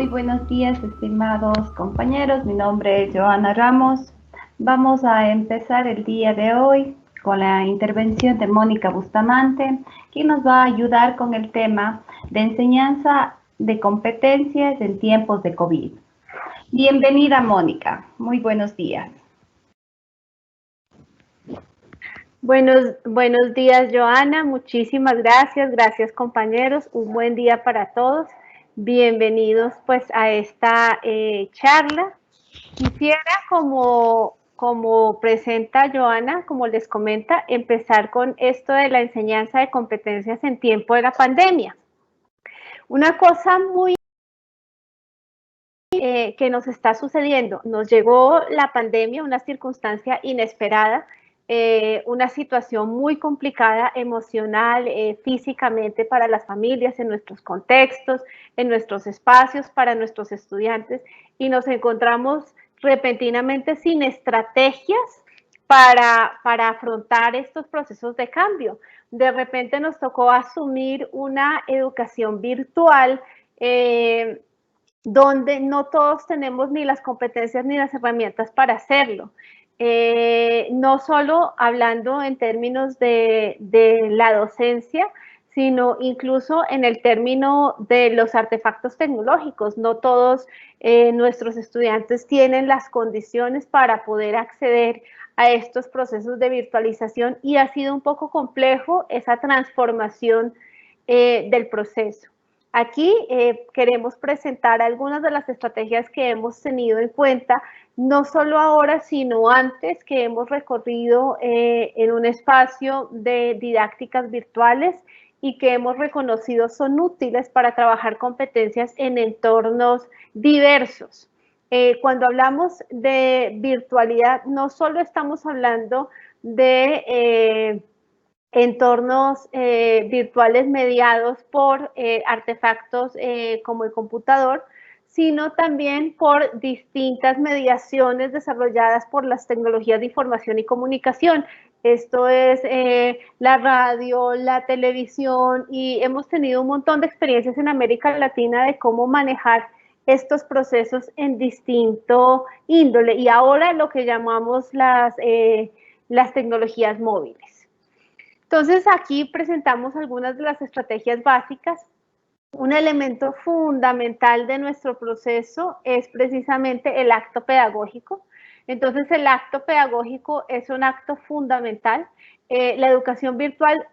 buenos días, estimados compañeros. Mi nombre es Joana Ramos. Vamos a empezar el día de hoy con la intervención de Mónica Bustamante, quien nos va a ayudar con el tema de enseñanza de competencias en tiempos de COVID. Bienvenida, Mónica. Muy buenos días. Buenos días, Joana. Muchísimas gracias. Gracias, compañeros. Un buen día para todos. Bienvenidos pues a esta charla. Quisiera, como presenta Joana, como les comenta, empezar con esto de la enseñanza de competencias en tiempo de la pandemia. Una cosa muy que nos está sucediendo, nos llegó la pandemia, una circunstancia inesperada, una situación muy complicada emocional, físicamente para las familias, en nuestros contextos, en nuestros espacios, para nuestros estudiantes, y nos encontramos repentinamente sin estrategias para afrontar estos procesos de cambio. De repente nos tocó asumir una educación virtual, donde no todos tenemos ni las competencias ni las herramientas para hacerlo. No solo hablando en términos de la docencia, sino incluso en el término de los artefactos tecnológicos. No todos nuestros estudiantes tienen las condiciones para poder acceder a estos procesos de virtualización y ha sido un poco complejo esa transformación del proceso. Aquí queremos presentar algunas de las estrategias que hemos tenido en cuenta, no solo ahora, sino antes, que hemos recorrido en un espacio de didácticas virtuales y que hemos reconocido son útiles para trabajar competencias en entornos diversos. Cuando hablamos de virtualidad, no solo estamos hablando de entornos virtuales mediados por artefactos como el computador, sino también por distintas mediaciones desarrolladas por las tecnologías de información y comunicación. Esto es la radio, la televisión, y hemos tenido un montón de experiencias en América Latina de cómo manejar estos procesos en distinto índole, y ahora lo que llamamos las tecnologías móviles. Entonces, aquí presentamos algunas de las estrategias básicas. Un elemento fundamental de nuestro proceso es precisamente el acto pedagógico. Entonces, el acto pedagógico es un acto fundamental. La educación virtual,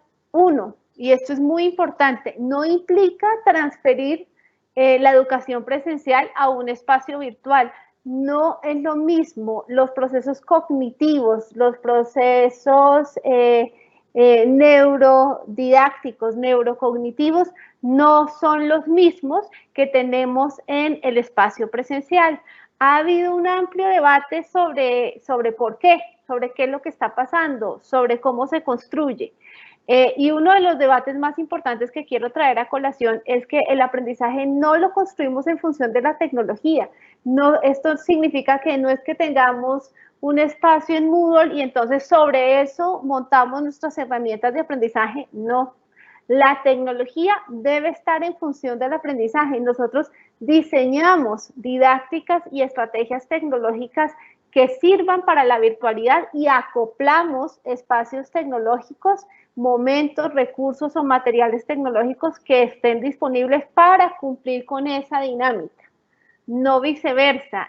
y esto es muy importante, no implica transferir la educación presencial a un espacio virtual. No es lo mismo los procesos cognitivos, los procesos neurodidácticos, neurocognitivos, no son los mismos que tenemos en el espacio presencial. Ha habido un amplio debate sobre por qué, sobre qué es lo que está pasando, sobre cómo se construye. Y uno de los debates más importantes que quiero traer a colación es que el aprendizaje no lo construimos en función de la tecnología. No, esto significa que no es que tengamos un espacio en Moodle y entonces sobre eso montamos nuestras herramientas de aprendizaje. No, la tecnología debe estar en función del aprendizaje. Nosotros diseñamos didácticas y estrategias tecnológicas que sirvan para la virtualidad y acoplamos espacios tecnológicos, momentos, recursos o materiales tecnológicos que estén disponibles para cumplir con esa dinámica, no viceversa.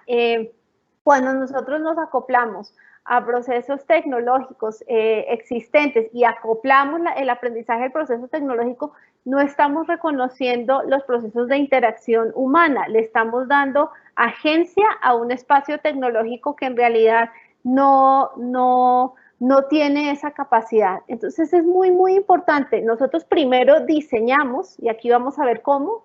Cuando nosotros nos acoplamos a procesos tecnológicos existentes y acoplamos el aprendizaje al proceso tecnológico, no estamos reconociendo los procesos de interacción humana, le estamos dando agencia a un espacio tecnológico que en realidad no tiene esa capacidad. Entonces es muy, muy importante. Nosotros primero diseñamos, y aquí vamos a ver cómo,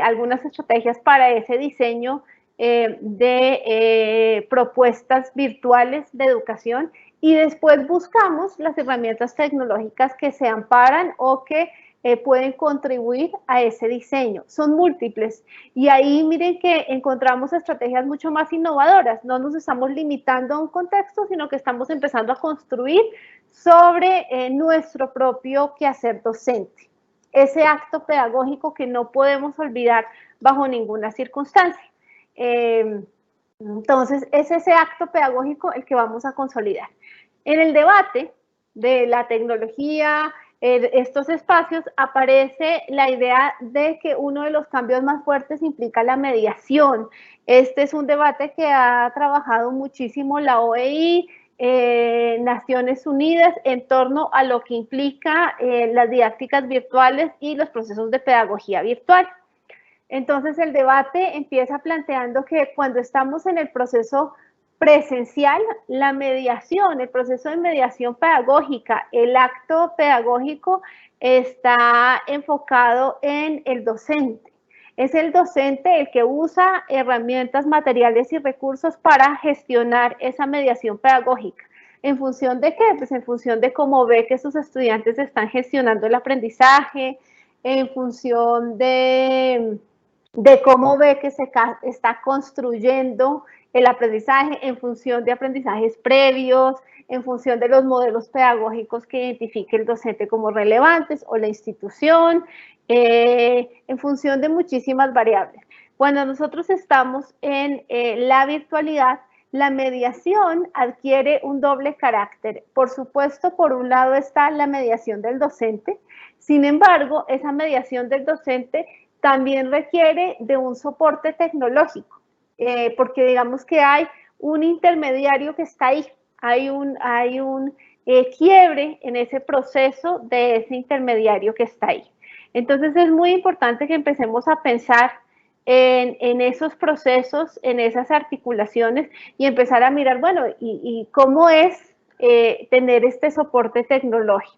algunas estrategias para ese diseño de propuestas virtuales de educación, y después buscamos las herramientas tecnológicas que se amparan o que pueden contribuir a ese diseño. Son múltiples y ahí miren que encontramos estrategias mucho más innovadoras. No nos estamos limitando a un contexto, sino que estamos empezando a construir sobre nuestro propio quehacer docente. ese acto pedagógico que no podemos olvidar bajo ninguna circunstancia. Entonces, es ese acto pedagógico el que vamos a consolidar. En el debate de la tecnología, estos espacios, aparece la idea de que uno de los cambios más fuertes implica la mediación. Este es un debate que ha trabajado muchísimo la OEI, Naciones Unidas, en torno a lo que implica las didácticas virtuales y los procesos de pedagogía virtual. Entonces el debate empieza planteando que cuando estamos en el proceso presencial, la mediación, el proceso de mediación pedagógica, el acto pedagógico está enfocado en el docente. Es el docente el que usa herramientas, materiales y recursos para gestionar esa mediación pedagógica. ¿En función de qué? Pues en función de cómo ve que sus estudiantes están gestionando el aprendizaje, en función de cómo ve que se está construyendo el aprendizaje, en función de aprendizajes previos, en función de los modelos pedagógicos que identifique el docente como relevantes o la institución, en función de muchísimas variables. Cuando nosotros estamos en la virtualidad, la mediación adquiere un doble carácter. Por supuesto, por un lado está la mediación del docente. Sin embargo, esa mediación del docente también requiere de un soporte tecnológico, porque digamos que hay un intermediario que está ahí, hay un quiebre en ese proceso de ese intermediario que está ahí. Entonces es muy importante que empecemos a pensar en esos procesos, en esas articulaciones y empezar a mirar, bueno, y cómo es tener este soporte tecnológico.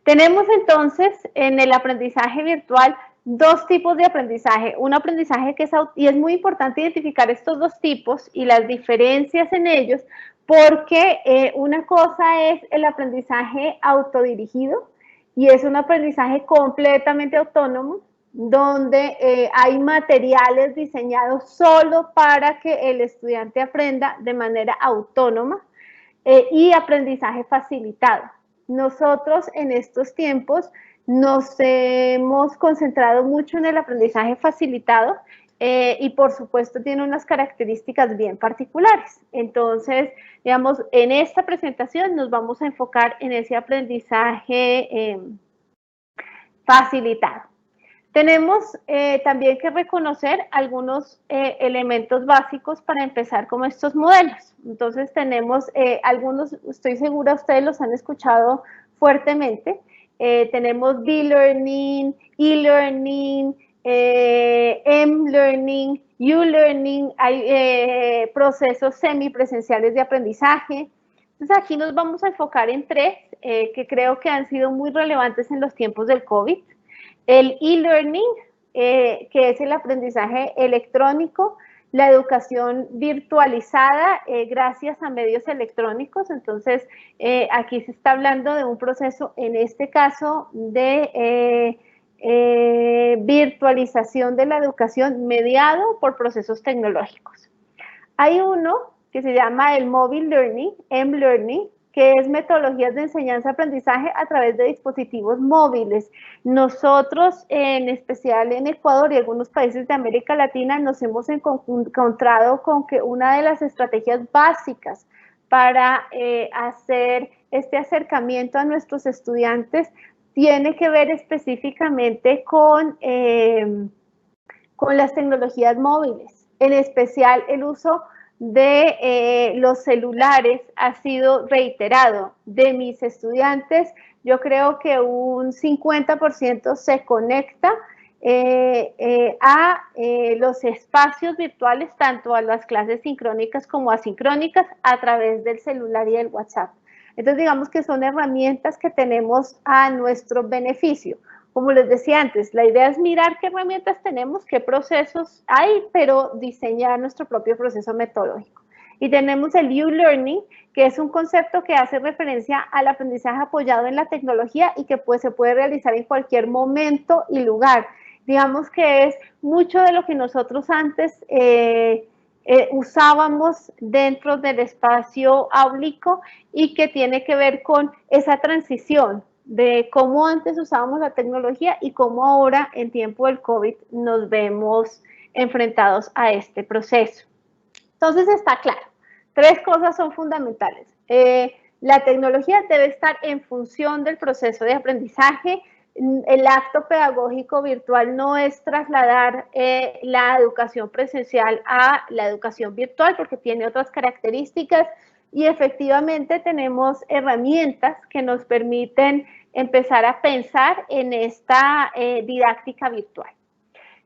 Tenemos entonces en el aprendizaje virtual dos tipos de aprendizaje. Un aprendizaje que es, y es muy importante identificar estos dos tipos y las diferencias en ellos, porque una cosa es el aprendizaje autodirigido y es un aprendizaje completamente autónomo, donde hay materiales diseñados solo para que el estudiante aprenda de manera autónoma, y aprendizaje facilitado. Nosotros en estos tiempos nos hemos concentrado mucho en el aprendizaje facilitado y por supuesto tiene unas características bien particulares. Entonces, digamos, en esta presentación nos vamos a enfocar en ese aprendizaje facilitado. Tenemos también que reconocer algunos elementos básicos para empezar con estos modelos. Entonces tenemos algunos, estoy segura ustedes los han escuchado fuertemente. Tenemos B-Learning, E-Learning, M-Learning, U-Learning, hay procesos semipresenciales de aprendizaje. Entonces aquí nos vamos a enfocar en tres que creo que han sido muy relevantes en los tiempos del COVID. El e-learning, que es el aprendizaje electrónico, la educación virtualizada gracias a medios electrónicos. Entonces, aquí se está hablando de un proceso, en este caso, de virtualización de la educación mediado por procesos tecnológicos. Hay uno que se llama el Mobile Learning, M-Learning, que es metodologías de enseñanza-aprendizaje a través de dispositivos móviles. Nosotros, en especial en Ecuador y algunos países de América Latina, nos hemos encontrado con que una de las estrategias básicas para hacer este acercamiento a nuestros estudiantes tiene que ver específicamente con las tecnologías móviles, en especial el uso de los celulares ha sido reiterado. De mis estudiantes, yo creo que un 50% se conecta a los espacios virtuales, tanto a las clases sincrónicas como asincrónicas, a través del celular y del WhatsApp. Entonces, digamos que son herramientas que tenemos a nuestro beneficio. Como les decía antes, la idea es mirar qué herramientas tenemos, qué procesos hay, pero diseñar nuestro propio proceso metodológico. Y tenemos el U-Learning, que es un concepto que hace referencia al aprendizaje apoyado en la tecnología y que se puede realizar en cualquier momento y lugar. Digamos que es mucho de lo que nosotros antes usábamos dentro del espacio áulico y que tiene que ver con esa transición de cómo antes usábamos la tecnología y cómo ahora en tiempo del COVID nos vemos enfrentados a este proceso. Entonces está claro, tres cosas son fundamentales. La tecnología debe estar en función del proceso de aprendizaje. El acto pedagógico virtual no es trasladar la educación presencial a la educación virtual porque tiene otras características y efectivamente tenemos herramientas que nos permiten empezar a pensar en esta didáctica virtual.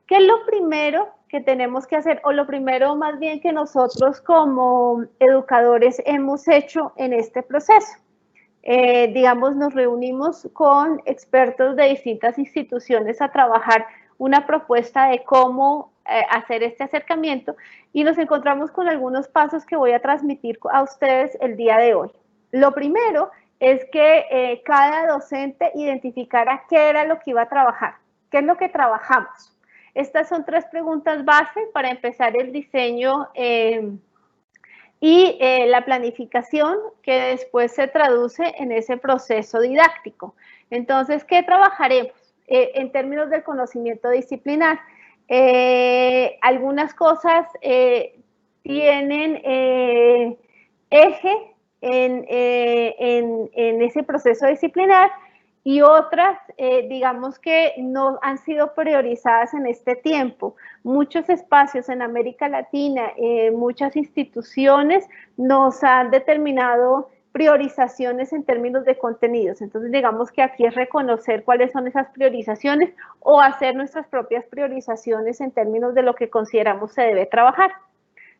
¿Qué es lo primero que tenemos que hacer, o lo primero más bien que nosotros como educadores hemos hecho en este proceso? Digamos, nos reunimos con expertos de distintas instituciones a trabajar una propuesta de cómo hacer este acercamiento y nos encontramos con algunos pasos que voy a transmitir a ustedes el día de hoy. Lo primero es que cada docente identificara qué era lo que iba a trabajar, qué es lo que trabajamos. Estas son tres preguntas base para empezar el diseño y la planificación que después se traduce en ese proceso didáctico. Entonces, ¿qué trabajaremos en términos del conocimiento disciplinar? Algunas cosas tienen eje en ese proceso disciplinar y otras, digamos que no han sido priorizadas en este tiempo. Muchos espacios en América Latina, muchas instituciones nos han determinado priorizaciones en términos de contenidos. Entonces, digamos que aquí es reconocer cuáles son esas priorizaciones o hacer nuestras propias priorizaciones en términos de lo que consideramos se debe trabajar.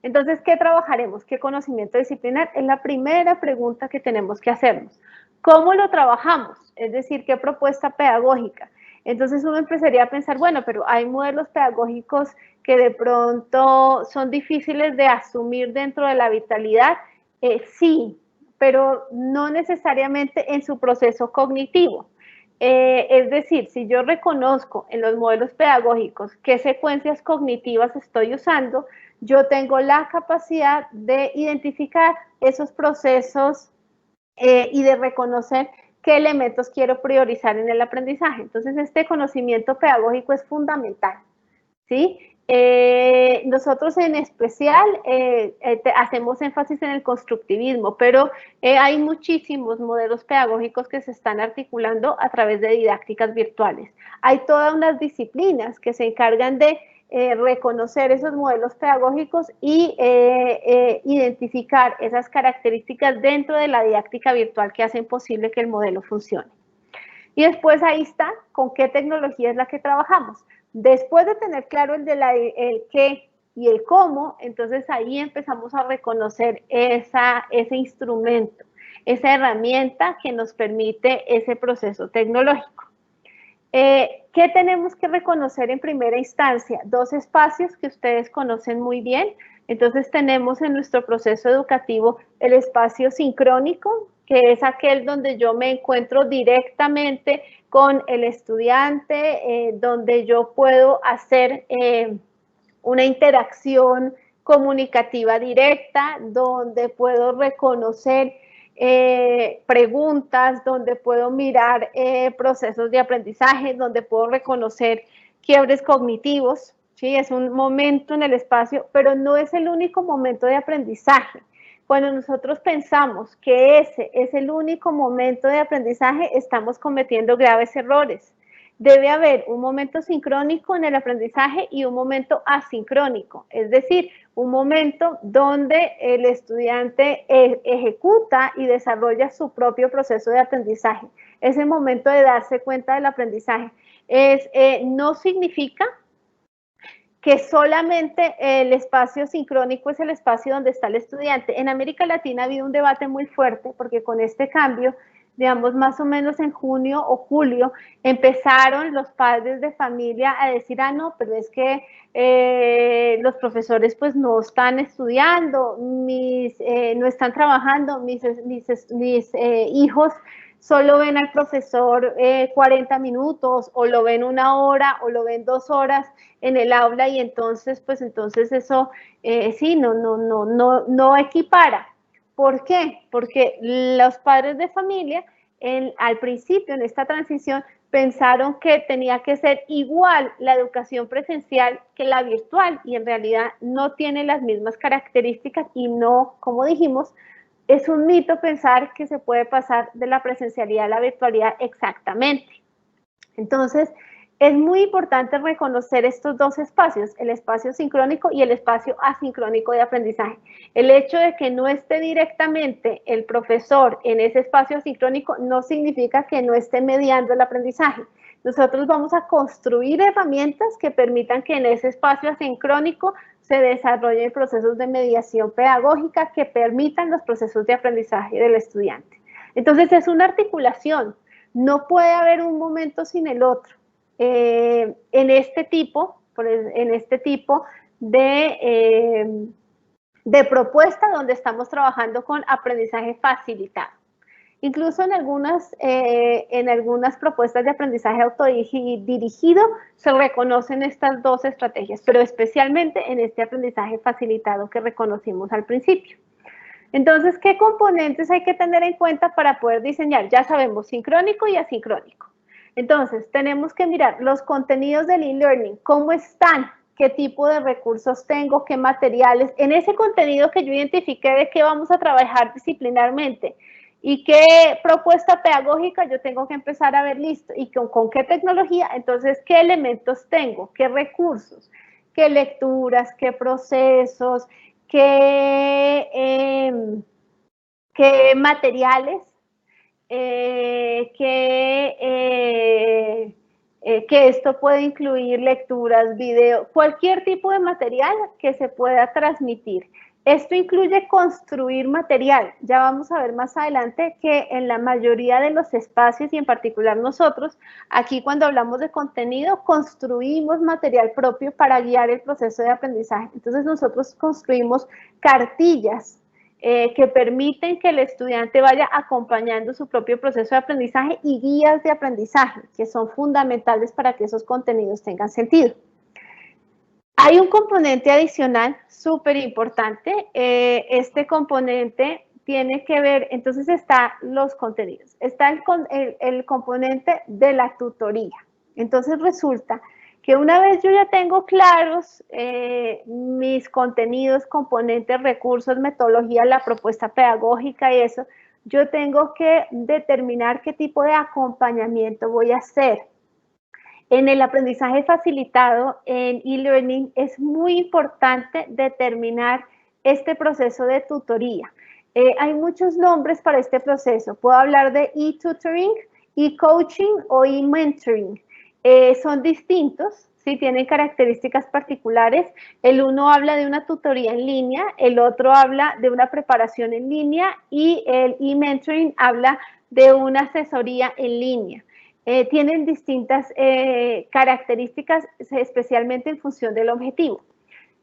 Entonces, ¿qué trabajaremos? ¿Qué conocimiento disciplinar? Es la primera pregunta que tenemos que hacernos. ¿Cómo lo trabajamos? Es decir, ¿qué propuesta pedagógica? Entonces uno empezaría a pensar, bueno, pero hay modelos pedagógicos que de pronto son difíciles de asumir dentro de la vitalidad. Sí, pero no necesariamente en su proceso cognitivo. Es decir, si yo reconozco en los modelos pedagógicos qué secuencias cognitivas estoy usando, yo tengo la capacidad de identificar esos procesos y de reconocer qué elementos quiero priorizar en el aprendizaje. Entonces, este conocimiento pedagógico es fundamental, ¿sí? Nosotros en especial hacemos énfasis en el constructivismo, pero hay muchísimos modelos pedagógicos que se están articulando a través de didácticas virtuales. Hay todas unas disciplinas que se encargan de reconocer esos modelos pedagógicos y identificar esas características dentro de la didáctica virtual que hacen posible que el modelo funcione. Y después ahí está, con qué tecnología es la que trabajamos. Después de tener claro el qué y el cómo, entonces ahí empezamos a reconocer ese instrumento, esa herramienta que nos permite ese proceso tecnológico. ¿Qué tenemos que reconocer en primera instancia? Dos espacios que ustedes conocen muy bien. Entonces tenemos en nuestro proceso educativo el espacio sincrónico, que es aquel donde yo me encuentro directamente con el estudiante, donde yo puedo hacer una interacción comunicativa directa, donde puedo reconocer preguntas, donde puedo mirar procesos de aprendizaje, donde puedo reconocer quiebres cognitivos, ¿sí? Es un momento en el espacio, pero no es el único momento de aprendizaje. Cuando nosotros pensamos que ese es el único momento de aprendizaje, estamos cometiendo graves errores. Debe haber un momento sincrónico en el aprendizaje y un momento asincrónico, es decir, un momento donde el estudiante ejecuta y desarrolla su propio proceso de aprendizaje. Ese momento de darse cuenta del aprendizaje no significa que solamente el espacio sincrónico es el espacio donde está el estudiante. En América Latina ha habido un debate muy fuerte porque con este cambio, digamos, más o menos en junio o julio, empezaron los padres de familia a decir, no, pero es que los profesores pues no están estudiando, no están trabajando, mis hijos solo ven al profesor 40 minutos o lo ven 1 hora o lo ven 2 horas en el aula y entonces, pues entonces eso sí, no equipara. ¿Por qué? Porque los padres de familia al principio, en esta transición, pensaron que tenía que ser igual la educación presencial que la virtual y en realidad no tiene las mismas características y no, como dijimos, es un mito pensar que se puede pasar de la presencialidad a la virtualidad exactamente. Entonces, es muy importante reconocer estos dos espacios, el espacio sincrónico y el espacio asincrónico de aprendizaje. El hecho de que no esté directamente el profesor en ese espacio asincrónico no significa que no esté mediando el aprendizaje. Nosotros vamos a construir herramientas que permitan que en ese espacio asincrónico se desarrollen procesos de mediación pedagógica que permitan los procesos de aprendizaje del estudiante. Entonces, es una articulación. No puede haber un momento sin el otro. En este tipo de propuesta donde estamos trabajando con aprendizaje facilitado. Incluso en algunas propuestas de aprendizaje autodirigido se reconocen estas dos estrategias, pero especialmente en este aprendizaje facilitado que reconocimos al principio. Entonces, ¿qué componentes hay que tener en cuenta para poder diseñar? Ya sabemos, sincrónico y asincrónico. Entonces, tenemos que mirar los contenidos del e-learning, cómo están, qué tipo de recursos tengo, qué materiales. En ese contenido que yo identifiqué de qué vamos a trabajar disciplinarmente y qué propuesta pedagógica yo tengo que empezar a ver listo y con qué tecnología, entonces, qué elementos tengo, qué recursos, qué lecturas, qué procesos, qué materiales, que esto puede incluir lecturas, video, cualquier tipo de material que se pueda transmitir. Esto incluye construir material. Ya vamos a ver más adelante que en la mayoría de los espacios y en particular nosotros, aquí cuando hablamos de contenido, construimos material propio para guiar el proceso de aprendizaje. Entonces nosotros construimos cartillas que permiten que el estudiante vaya acompañando su propio proceso de aprendizaje y guías de aprendizaje, que son fundamentales para que esos contenidos tengan sentido. Hay un componente adicional súper importante. Este componente tiene que ver, entonces está los contenidos, está el componente de la tutoría. Entonces resulta que una vez yo ya tengo claros mis contenidos, componentes, recursos, metodología, la propuesta pedagógica y eso, yo tengo que determinar qué tipo de acompañamiento voy a hacer. En el aprendizaje facilitado en e-learning es muy importante determinar este proceso de tutoría. Hay muchos nombres para este proceso. Puedo hablar de e-tutoring, e-coaching o e-mentoring. Son distintos, ¿sí? Tienen características particulares. El uno habla de una tutoría en línea, el otro habla de una preparación en línea y el e-mentoring habla de una asesoría en línea. Tienen distintas características, especialmente en función del objetivo.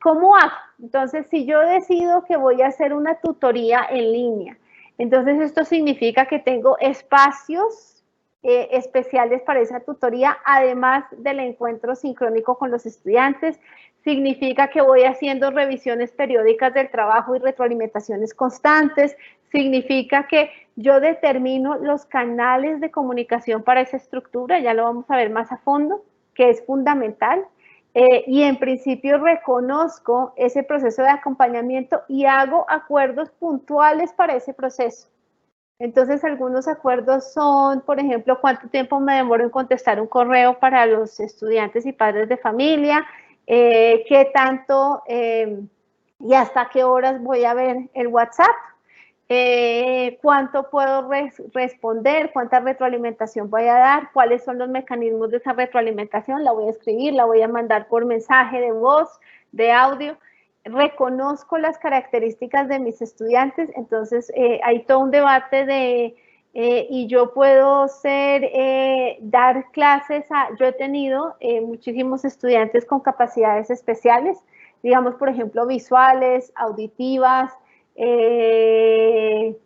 ¿Cómo hago? Entonces, si yo decido que voy a hacer una tutoría en línea, entonces esto significa que tengo espacios especiales para esa tutoría, además del encuentro sincrónico con los estudiantes. Significa que voy haciendo revisiones periódicas del trabajo y retroalimentaciones constantes. Significa que yo determino los canales de comunicación para esa estructura, ya lo vamos a ver más a fondo, que es fundamental. Y en principio reconozco ese proceso de acompañamiento y hago acuerdos puntuales para ese proceso. Entonces, algunos acuerdos son, por ejemplo, cuánto tiempo me demoro en contestar un correo para los estudiantes y padres de familia, qué tanto y hasta qué horas voy a ver el WhatsApp, cuánto puedo responder, cuánta retroalimentación voy a dar, cuáles son los mecanismos de esa retroalimentación, la voy a escribir, la voy a mandar por mensaje de voz, de audio. Reconozco las características de mis estudiantes, entonces hay todo un debate y yo puedo dar clases yo he tenido muchísimos estudiantes con capacidades especiales, digamos, por ejemplo, visuales, auditivas, del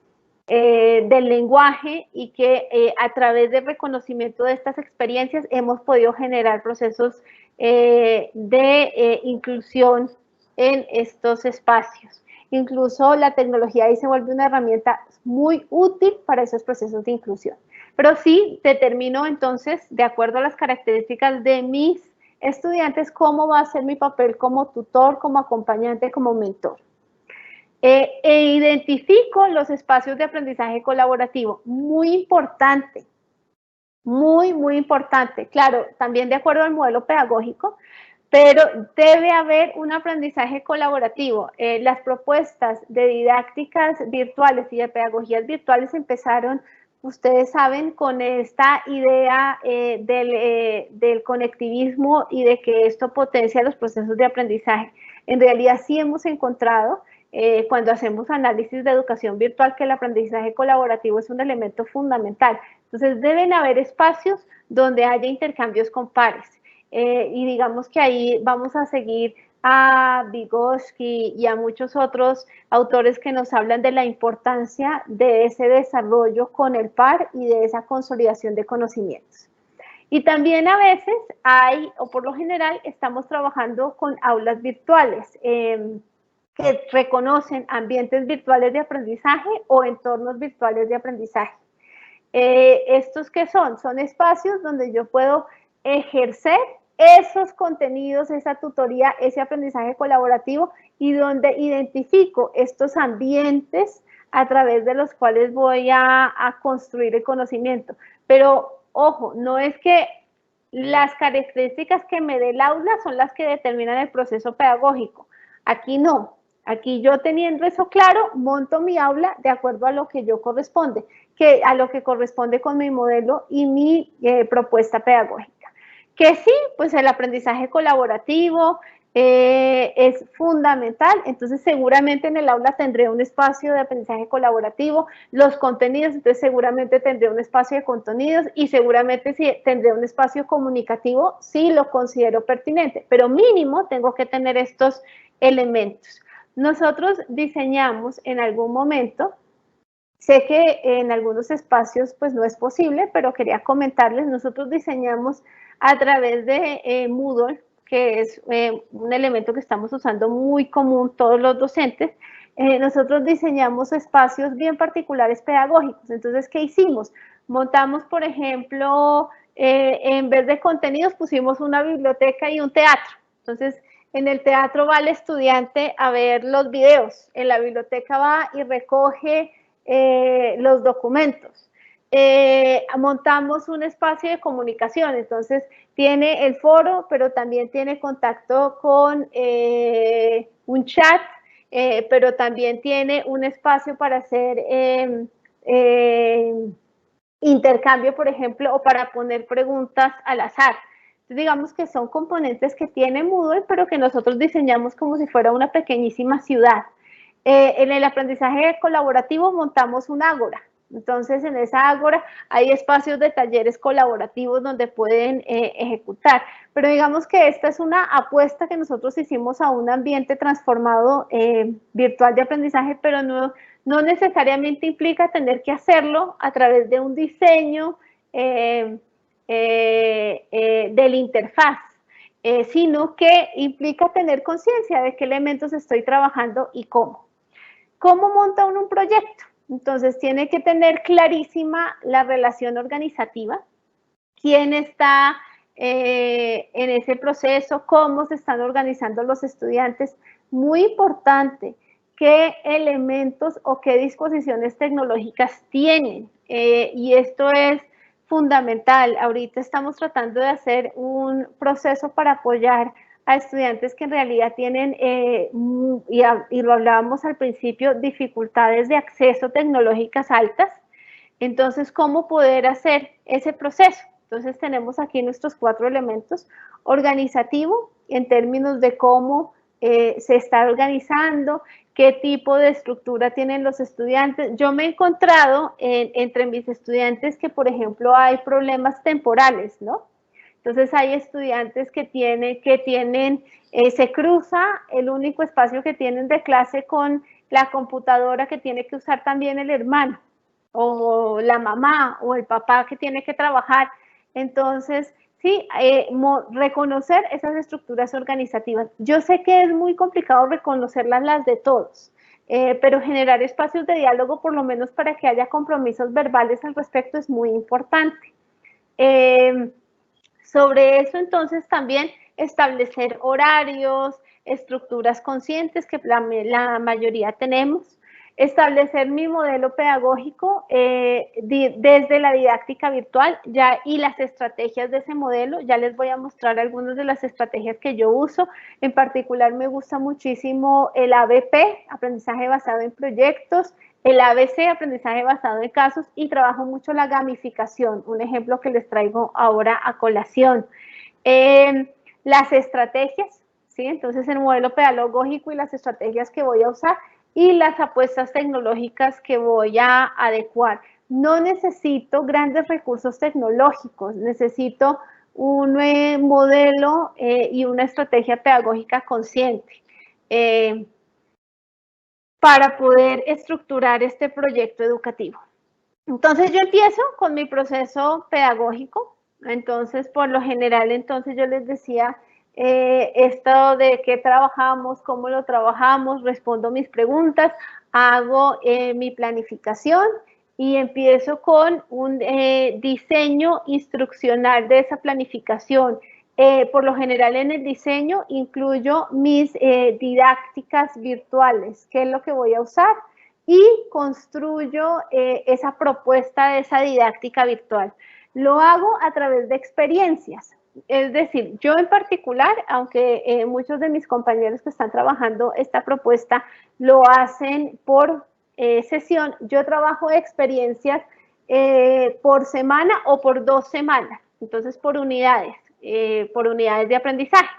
lenguaje y que a través del reconocimiento de estas experiencias hemos podido generar procesos de inclusión en estos espacios. Incluso la tecnología ahí se vuelve una herramienta muy útil para esos procesos de inclusión. Pero sí determino entonces, de acuerdo a las características de mis estudiantes, cómo va a ser mi papel como tutor, como acompañante, como mentor. Identifico los espacios de aprendizaje colaborativo, muy importante, muy importante. Claro, también de acuerdo al modelo pedagógico, pero debe haber un aprendizaje colaborativo. Las propuestas de didácticas virtuales y de pedagogías virtuales empezaron, ustedes saben, con esta idea del conectivismo y de que esto potencia los procesos de aprendizaje. En realidad sí hemos encontrado, cuando hacemos análisis de educación virtual, que el aprendizaje colaborativo es un elemento fundamental. Entonces deben haber espacios donde haya intercambios con pares. Y digamos que ahí vamos a seguir a Vygotsky y a muchos otros autores que nos hablan de la importancia de ese desarrollo con el par y de esa consolidación de conocimientos. Y también a veces hay, o por lo general, estamos trabajando con aulas virtuales que reconocen ambientes virtuales de aprendizaje o entornos virtuales de aprendizaje. ¿Estos qué son? Son espacios donde yo puedo ejercer esos contenidos, esa tutoría, ese aprendizaje colaborativo y donde identifico estos ambientes a través de los cuales voy a construir el conocimiento. Pero, ojo, no es que las características que me dé el aula son las que determinan el proceso pedagógico. Aquí no. Aquí yo teniendo eso claro, monto mi aula de acuerdo a lo que yo corresponde, a lo que corresponde con mi modelo y mi propuesta pedagógica. Que sí, pues el aprendizaje colaborativo es fundamental, entonces seguramente en el aula tendré un espacio de aprendizaje colaborativo, los contenidos, entonces seguramente tendré un espacio de contenidos y seguramente sí, tendré un espacio comunicativo si lo considero pertinente, pero mínimo tengo que tener estos elementos. Nosotros diseñamos en algún momento, sé que en algunos espacios pues no es posible, pero quería comentarles, nosotros diseñamos a través de Moodle, que es un elemento que estamos usando muy común todos los docentes, nosotros diseñamos espacios bien particulares pedagógicos. Entonces, ¿qué hicimos? Montamos, por ejemplo, en vez de contenidos pusimos una biblioteca y un teatro. Entonces, en el teatro va el estudiante a ver los videos, en la biblioteca va y recoge los documentos. Montamos un espacio de comunicación, entonces tiene el foro, pero también tiene contacto con un chat, pero también tiene un espacio para hacer intercambio, por ejemplo, o para poner preguntas al azar. Entonces, digamos que son componentes que tiene Moodle, pero que nosotros diseñamos como si fuera una pequeñísima ciudad. En el aprendizaje colaborativo montamos un ágora. Entonces, en esa ágora hay espacios de talleres colaborativos donde pueden ejecutar. Pero digamos que esta es una apuesta que nosotros hicimos a un ambiente transformado virtual de aprendizaje, pero no necesariamente implica tener que hacerlo a través de un diseño del interfaz, sino que implica tener conciencia de qué elementos estoy trabajando y cómo. ¿Cómo monta uno un proyecto? Entonces tiene que tener clarísima la relación organizativa, quién está en ese proceso, cómo se están organizando los estudiantes. Muy importante, qué elementos o qué disposiciones tecnológicas tienen. Y esto es fundamental. Ahorita estamos tratando de hacer un proceso para apoyar a estudiantes que en realidad tienen, y lo hablábamos al principio, dificultades de acceso tecnológicas altas. Entonces, ¿cómo poder hacer ese proceso? Entonces, tenemos aquí nuestros 4 elementos. Organizativo, en términos de cómo se está organizando, qué tipo de estructura tienen los estudiantes. Yo me he encontrado entre mis estudiantes que, por ejemplo, hay problemas temporales, ¿no? Entonces hay estudiantes que tienen, se cruza el único espacio que tienen de clase con la computadora que tiene que usar también el hermano, o la mamá, o el papá que tiene que trabajar. Entonces, sí, reconocer esas estructuras organizativas. Yo sé que es muy complicado reconocerlas las de todos, pero generar espacios de diálogo, por lo menos para que haya compromisos verbales al respecto, es muy importante. Sobre eso, entonces, también establecer horarios, estructuras conscientes que la mayoría tenemos, establecer mi modelo pedagógico desde la didáctica virtual y las estrategias de ese modelo. Ya les voy a mostrar algunas de las estrategias que yo uso. En particular me gusta muchísimo el ABP, aprendizaje basado en proyectos, el ABC, aprendizaje basado en casos, y trabajo mucho la gamificación, un ejemplo que les traigo ahora a colación. Las estrategias, ¿sí? Entonces el modelo pedagógico y las estrategias que voy a usar y las apuestas tecnológicas que voy a adecuar. No necesito grandes recursos tecnológicos, necesito un modelo y una estrategia pedagógica consciente para poder estructurar este proyecto educativo. Entonces yo empiezo con mi proceso pedagógico. Entonces, por lo general, entonces yo les decía esto de qué trabajamos, cómo lo trabajamos, respondo mis preguntas, hago mi planificación y empiezo con un diseño instruccional de esa planificación. Por lo general en el diseño incluyo mis didácticas virtuales, qué es lo que voy a usar, y construyo esa propuesta de esa didáctica virtual. Lo hago a través de experiencias. Es decir, yo en particular, aunque muchos de mis compañeros que están trabajando esta propuesta lo hacen por sesión, yo trabajo experiencias por semana o por 2 semanas, entonces por unidades de aprendizaje.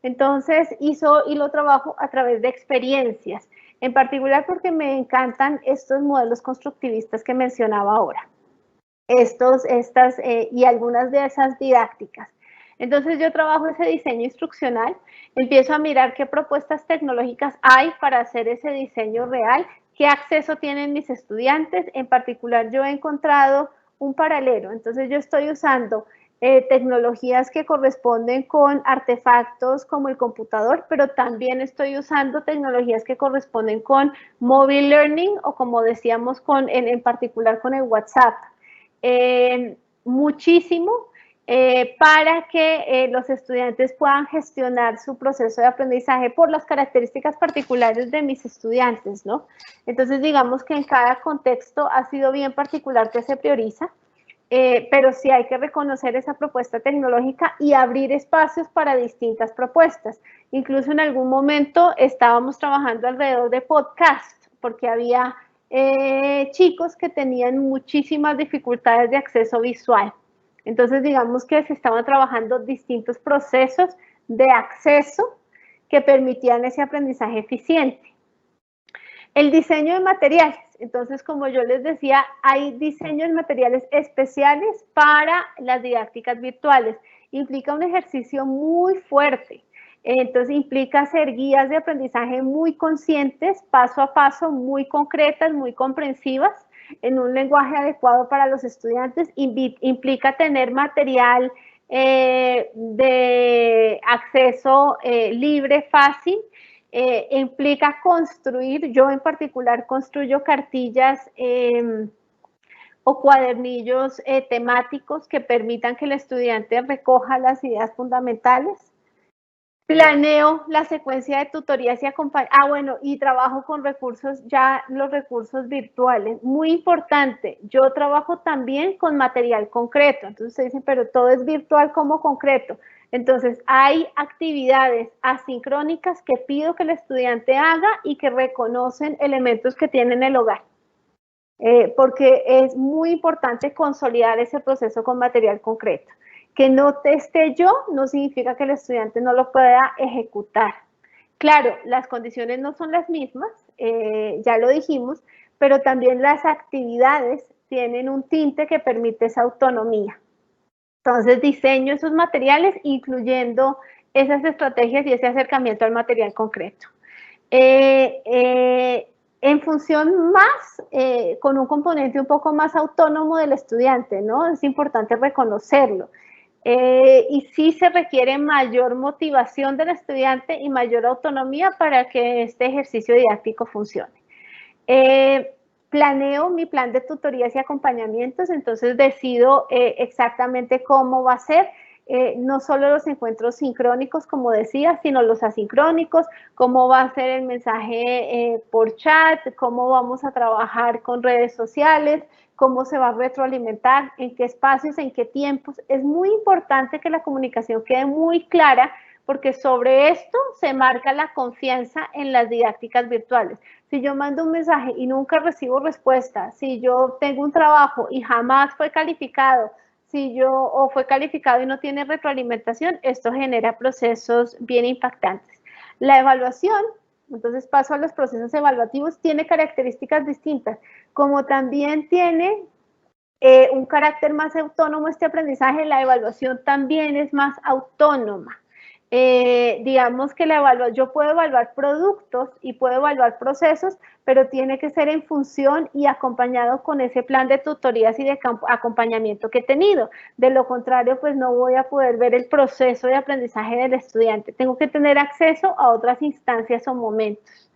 Entonces, y lo trabajo a través de experiencias, en particular porque me encantan estos modelos constructivistas que mencionaba ahora, y algunas de esas didácticas. Entonces yo trabajo ese diseño instruccional, empiezo a mirar qué propuestas tecnológicas hay para hacer ese diseño real, qué acceso tienen mis estudiantes. En particular yo he encontrado un paralelo, entonces yo estoy usando tecnologías que corresponden con artefactos como el computador, pero también estoy usando tecnologías que corresponden con mobile learning, o como decíamos en particular con el WhatsApp. Muchísimo para que los estudiantes puedan gestionar su proceso de aprendizaje por las características particulares de mis estudiantes, ¿no? Entonces, digamos que en cada contexto ha sido bien particular que se prioriza, pero sí hay que reconocer esa propuesta tecnológica y abrir espacios para distintas propuestas. Incluso en algún momento estábamos trabajando alrededor de podcast, porque había chicos que tenían muchísimas dificultades de acceso visual. Entonces, digamos que se estaban trabajando distintos procesos de acceso que permitían ese aprendizaje eficiente. El diseño de materiales. Entonces, como yo les decía, hay diseños de materiales especiales para las didácticas virtuales. Implica un ejercicio muy fuerte. Entonces, implica hacer guías de aprendizaje muy conscientes, paso a paso, muy concretas, muy comprensivas, en un lenguaje adecuado para los estudiantes. Implica tener material de acceso libre, fácil. Implica construir, yo en particular construyo cartillas o cuadernillos temáticos que permitan que el estudiante recoja las ideas fundamentales. Planeo la secuencia de tutorías y bueno, y trabajo con los recursos virtuales. Muy importante, yo trabajo también con material concreto. Entonces ustedes dicen, pero todo es virtual, ¿cómo concreto? Entonces hay actividades asincrónicas que pido que el estudiante haga y que reconocen elementos que tiene en el hogar. Porque es muy importante consolidar ese proceso con material concreto. Que no esté yo no significa que el estudiante no lo pueda ejecutar. Claro, las condiciones no son las mismas, ya lo dijimos, pero también las actividades tienen un tinte que permite esa autonomía. Entonces, diseño esos materiales incluyendo esas estrategias y ese acercamiento al material concreto. En función más, con un componente un poco más autónomo del estudiante, ¿no? Es importante reconocerlo. Y sí se requiere mayor motivación del estudiante y mayor autonomía para que este ejercicio didáctico funcione. Planeo mi plan de tutorías y acompañamientos, entonces decido exactamente cómo va a ser. No solo los encuentros sincrónicos, como decía, sino los asincrónicos, cómo va a ser el mensaje por chat, cómo vamos a trabajar con redes sociales, cómo se va a retroalimentar, en qué espacios, en qué tiempos. Es muy importante que la comunicación quede muy clara, porque sobre esto se marca la confianza en las didácticas virtuales. Si yo mando un mensaje y nunca recibo respuesta, si yo tengo un trabajo y jamás fue calificado, o fue calificado y no tiene retroalimentación, esto genera procesos bien impactantes. La evaluación, entonces paso a los procesos evaluativos, tiene características distintas, como también tiene un carácter más autónomo este aprendizaje, la evaluación también es más autónoma. Digamos que yo puedo evaluar productos y puedo evaluar procesos, pero tiene que ser en función y acompañado con ese plan de tutorías y de acompañamiento que he tenido. De lo contrario, pues no voy a poder ver el proceso de aprendizaje del estudiante. Tengo que tener acceso a otras instancias o momentos.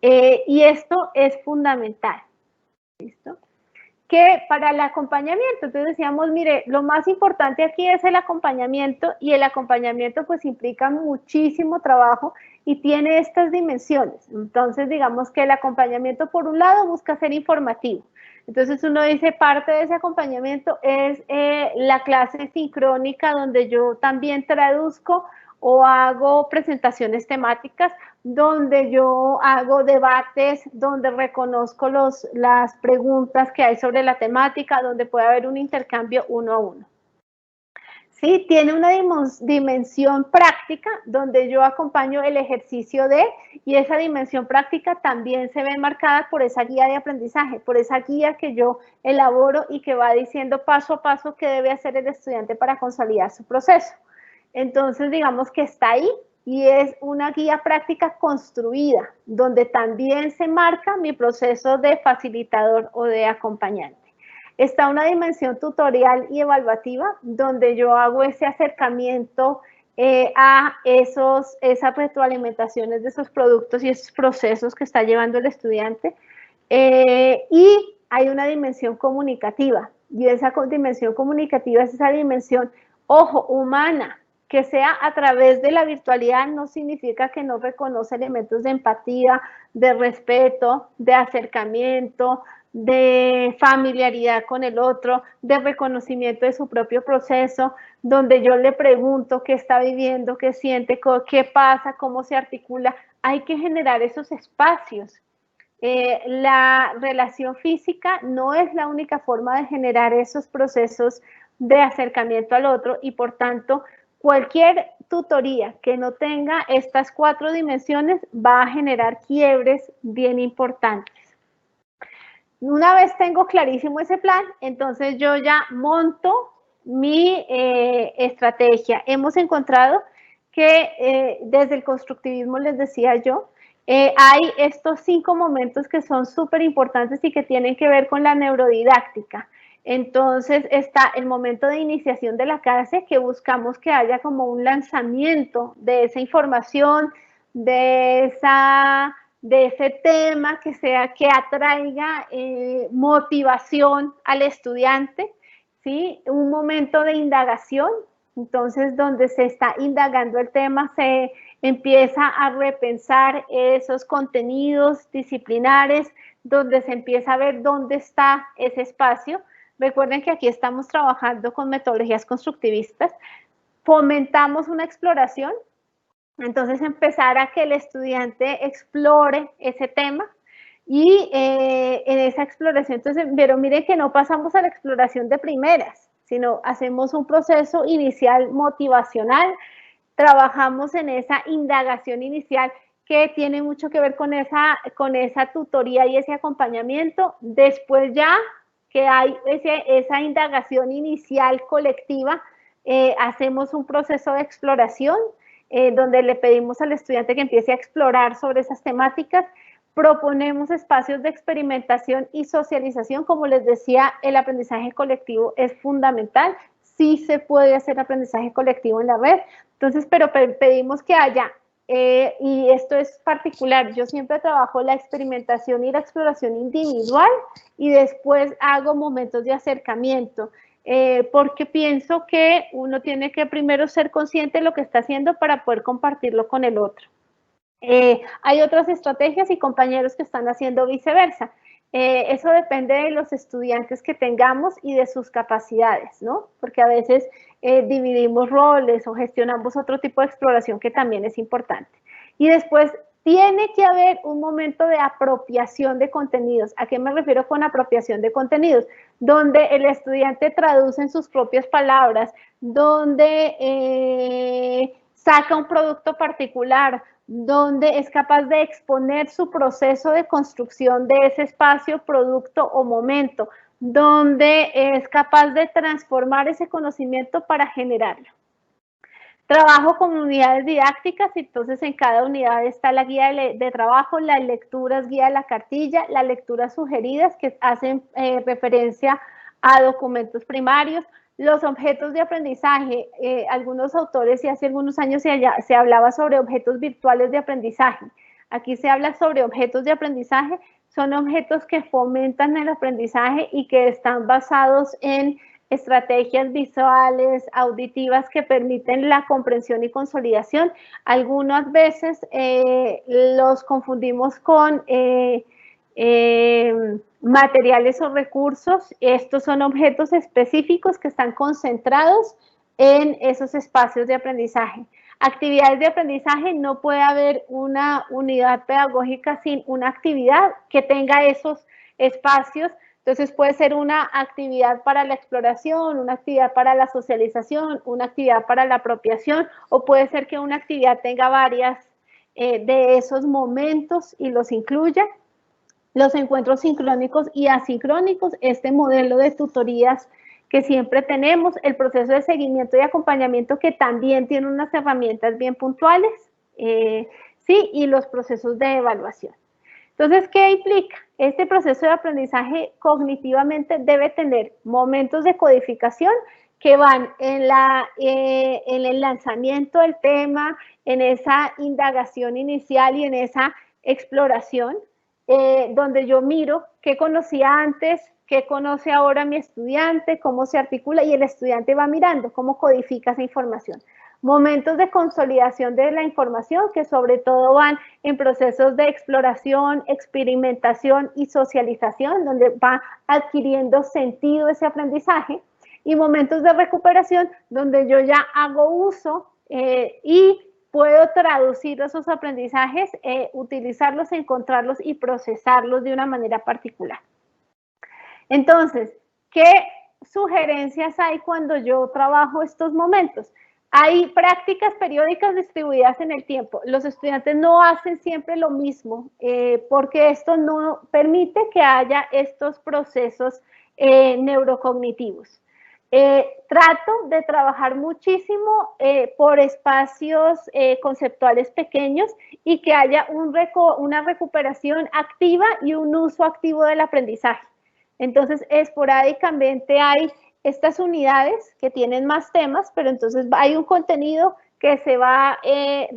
Y esto es fundamental. ¿Listo? Que para el acompañamiento, entonces decíamos, mire, lo más importante aquí es el acompañamiento, y el acompañamiento pues implica muchísimo trabajo y tiene estas dimensiones. Entonces digamos que el acompañamiento por un lado busca ser informativo. Entonces uno dice, parte de ese acompañamiento es la clase sincrónica, donde yo también traduzco o hago presentaciones temáticas, donde yo hago debates, donde reconozco las preguntas que hay sobre la temática, donde puede haber un intercambio uno a uno. Sí, tiene una dimensión práctica donde yo acompaño el ejercicio y esa dimensión práctica también se ve marcada por esa guía de aprendizaje, por esa guía que yo elaboro y que va diciendo paso a paso qué debe hacer el estudiante para consolidar su proceso. Entonces, digamos que está ahí y es una guía práctica construida, donde también se marca mi proceso de facilitador o de acompañante. Está una dimensión tutorial y evaluativa, donde yo hago ese acercamiento a esas retroalimentaciones de esos productos y esos procesos que está llevando el estudiante. Y hay una dimensión comunicativa, y esa dimensión comunicativa es esa dimensión, ojo, humana, que sea a través de la virtualidad no significa que no reconoce elementos de empatía, de respeto, de acercamiento, de familiaridad con el otro, de reconocimiento de su propio proceso, donde yo le pregunto qué está viviendo, qué siente, qué pasa, cómo se articula. Hay que generar esos espacios. La relación física no es la única forma de generar esos procesos de acercamiento al otro, y por tanto cualquier tutoría que no tenga estas 4 dimensiones va a generar quiebres bien importantes. Una vez tengo clarísimo ese plan, entonces yo ya monto mi estrategia. Hemos encontrado que desde el constructivismo, les decía yo, hay estos 5 momentos que son súper importantes y que tienen que ver con la neurodidáctica. Entonces está el momento de iniciación de la clase, que buscamos que haya como un lanzamiento de esa información, de ese tema, que atraiga motivación al estudiante, ¿sí? Un momento de indagación, entonces donde se está indagando el tema, se empieza a repensar esos contenidos disciplinares, donde se empieza a ver dónde está ese espacio. Recuerden que aquí estamos trabajando con metodologías constructivistas, fomentamos una exploración. Entonces empezar a que el estudiante explore ese tema, y en esa exploración, entonces, pero miren que no pasamos a la exploración de primeras, sino hacemos un proceso inicial motivacional, trabajamos en esa indagación inicial que tiene mucho que ver con esa tutoría y ese acompañamiento. Después ya que hay esa indagación inicial colectiva, hacemos un proceso de exploración, donde le pedimos al estudiante que empiece a explorar sobre esas temáticas. Proponemos espacios de experimentación y socialización. Como les decía, el aprendizaje colectivo es fundamental. Sí se puede hacer aprendizaje colectivo en la red. Entonces, pero pedimos que haya y esto es particular, yo siempre trabajo la experimentación y la exploración individual y después hago momentos de acercamiento, porque pienso que uno tiene que primero ser consciente de lo que está haciendo para poder compartirlo con el otro. Hay otras estrategias y compañeros que están haciendo viceversa. Eso depende de los estudiantes que tengamos y de sus capacidades, ¿no? Porque a veces dividimos roles o gestionamos otro tipo de exploración que también es importante. Y después tiene que haber un momento de apropiación de contenidos. ¿A qué me refiero con apropiación de contenidos? Donde el estudiante traduce en sus propias palabras, donde saca un producto particular, donde es capaz de exponer su proceso de construcción de ese espacio, producto o momento, donde es capaz de transformar ese conocimiento para generarlo. Trabajo con unidades didácticas, entonces en cada unidad está la guía de trabajo, las lecturas, guía de la cartilla, las lecturas sugeridas que hacen referencia a documentos primarios, los objetos de aprendizaje. Algunos autores y hace algunos años se hablaba sobre objetos virtuales de aprendizaje. Aquí se habla sobre objetos de aprendizaje, son objetos que fomentan el aprendizaje y que están basados en estrategias visuales, auditivas que permiten la comprensión y consolidación. Algunas veces los confundimos con materiales o recursos. Estos son objetos específicos que están concentrados en esos espacios de aprendizaje. Actividades de aprendizaje, no puede haber una unidad pedagógica sin una actividad que tenga esos espacios. Entonces puede ser una actividad para la exploración, una actividad para la socialización, una actividad para la apropiación, o puede ser que una actividad tenga varias de esos momentos y los incluya. Los encuentros sincrónicos y asincrónicos, este modelo de tutorías que siempre tenemos, el proceso de seguimiento y acompañamiento que también tiene unas herramientas bien puntuales, sí, y los procesos de evaluación. Entonces, ¿qué implica? Este proceso de aprendizaje cognitivamente debe tener momentos de codificación que van en el lanzamiento del tema, en esa indagación inicial y en esa exploración, donde yo miro qué conocía antes, qué conoce ahora mi estudiante, cómo se articula, y el estudiante va mirando cómo codifica esa información. Momentos de consolidación de la información que sobre todo van en procesos de exploración, experimentación y socialización, donde va adquiriendo sentido ese aprendizaje, y momentos de recuperación donde yo ya hago uso y puedo traducir esos aprendizajes, utilizarlos, encontrarlos y procesarlos de una manera particular. Entonces, ¿qué sugerencias hay cuando yo trabajo estos momentos? Hay prácticas periódicas distribuidas en el tiempo. Los estudiantes no hacen siempre lo mismo porque esto no permite que haya estos procesos neurocognitivos. Trato de trabajar muchísimo por espacios conceptuales pequeños y que haya una recuperación activa y un uso activo del aprendizaje. Entonces, esporádicamente hay estas unidades que tienen más temas, pero entonces hay un contenido que se va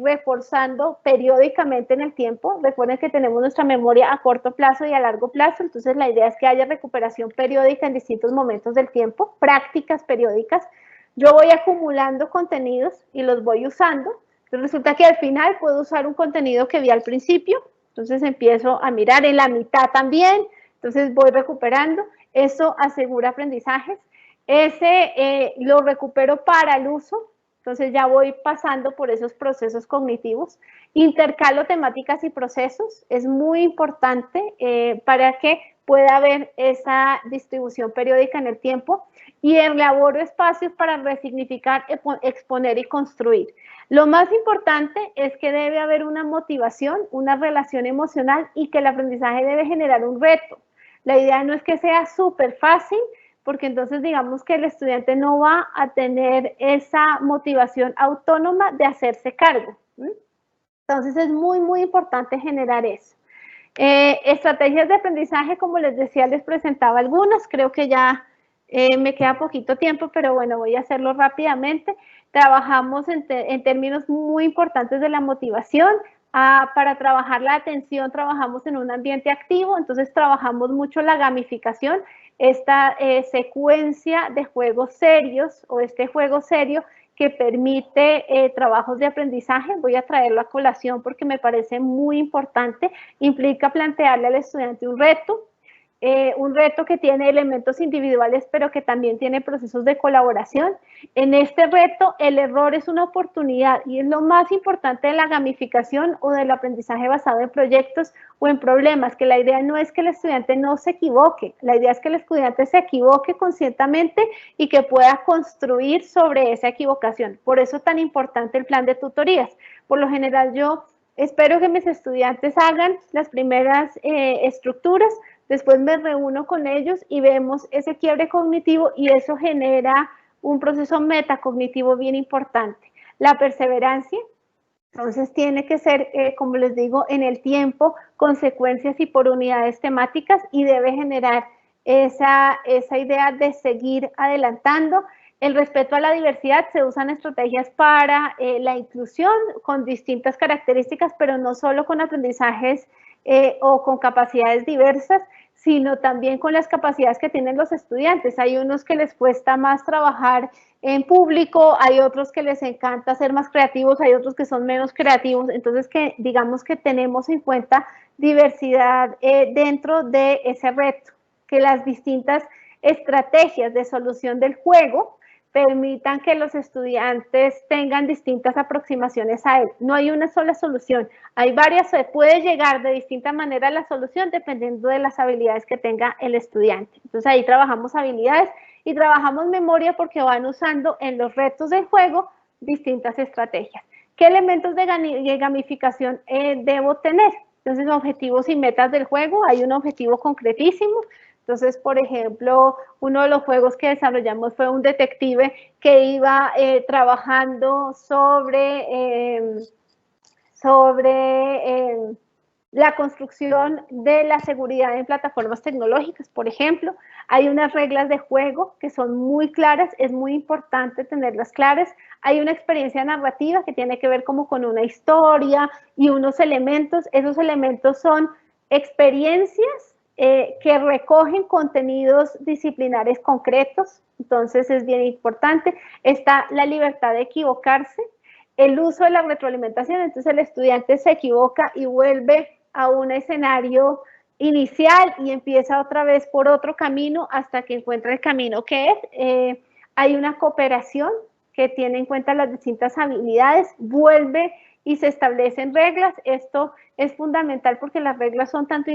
reforzando periódicamente en el tiempo. Recuerden que tenemos nuestra memoria a corto plazo y a largo plazo, entonces la idea es que haya recuperación periódica en distintos momentos del tiempo, prácticas periódicas. Yo voy acumulando contenidos y los voy usando. Entonces resulta que al final puedo usar un contenido que vi al principio, entonces empiezo a mirar en la mitad también, entonces voy recuperando. Eso asegura aprendizajes. Ese lo recupero para el uso, entonces ya voy pasando por esos procesos cognitivos. Intercalo temáticas y procesos, es muy importante para que pueda haber esa distribución periódica en el tiempo, y elaboro espacios para resignificar, exponer y construir. Lo más importante es que debe haber una motivación, una relación emocional, y que el aprendizaje debe generar un reto. La idea no es que sea súper fácil, porque entonces digamos que el estudiante no va a tener esa motivación autónoma de hacerse cargo. Entonces es muy, muy importante generar eso. Estrategias de aprendizaje, como les decía, les presentaba algunas, creo que ya me queda poquito tiempo, pero bueno, voy a hacerlo rápidamente. Trabajamos en términos muy importantes de la motivación. Para trabajar la atención trabajamos en un ambiente activo, entonces trabajamos mucho la gamificación, esta secuencia de juegos serios o este juego serio que permite trabajos de aprendizaje. Voy a traerlo a colación porque me parece muy importante. Implica plantearle al estudiante un reto que tiene elementos individuales, pero que también tiene procesos de colaboración. En este reto, el error es una oportunidad y es lo más importante de la gamificación o del aprendizaje basado en proyectos o en problemas, que la idea no es que el estudiante no se equivoque, la idea es que el estudiante se equivoque conscientemente y que pueda construir sobre esa equivocación. Por eso es tan importante el plan de tutorías. Por lo general, yo espero que mis estudiantes hagan las primeras estructuras. Después me reúno con ellos y vemos ese quiebre cognitivo y eso genera un proceso metacognitivo bien importante. La perseverancia, entonces tiene que ser, como les digo, en el tiempo, consecuencias y por unidades temáticas y debe generar esa idea de seguir adelantando. El respeto a la diversidad, se usan estrategias para la inclusión con distintas características, pero no solo con aprendizajes o con capacidades diversas, sino también con las capacidades que tienen los estudiantes. Hay unos que les cuesta más trabajar en público, hay otros que les encanta ser más creativos, hay otros que son menos creativos, entonces que digamos que tenemos en cuenta diversidad dentro de ese reto, que las distintas estrategias de solución del juego permitan que los estudiantes tengan distintas aproximaciones a él. No hay una sola solución, hay varias, se puede llegar de distinta manera a la solución dependiendo de las habilidades que tenga el estudiante. Entonces ahí trabajamos habilidades y trabajamos memoria porque van usando en los retos del juego distintas estrategias. ¿Qué elementos de gamificación debo tener? Entonces, objetivos y metas del juego, hay un objetivo concretísimo. Entonces, por ejemplo, uno de los juegos que desarrollamos fue un detective que iba trabajando sobre la construcción de la seguridad en plataformas tecnológicas, por ejemplo. Hay unas reglas de juego que son muy claras, es muy importante tenerlas claras. Hay una experiencia narrativa que tiene que ver como con una historia y unos elementos. Esos elementos son experiencias que recogen contenidos disciplinares concretos, entonces es bien importante. Está la libertad de equivocarse, el uso de la retroalimentación, entonces el estudiante se equivoca y vuelve a un escenario inicial y empieza otra vez por otro camino hasta que encuentra el camino que es. Hay una cooperación que tiene en cuenta las distintas habilidades, vuelve y se establecen reglas. Esto es fundamental porque las reglas son tanto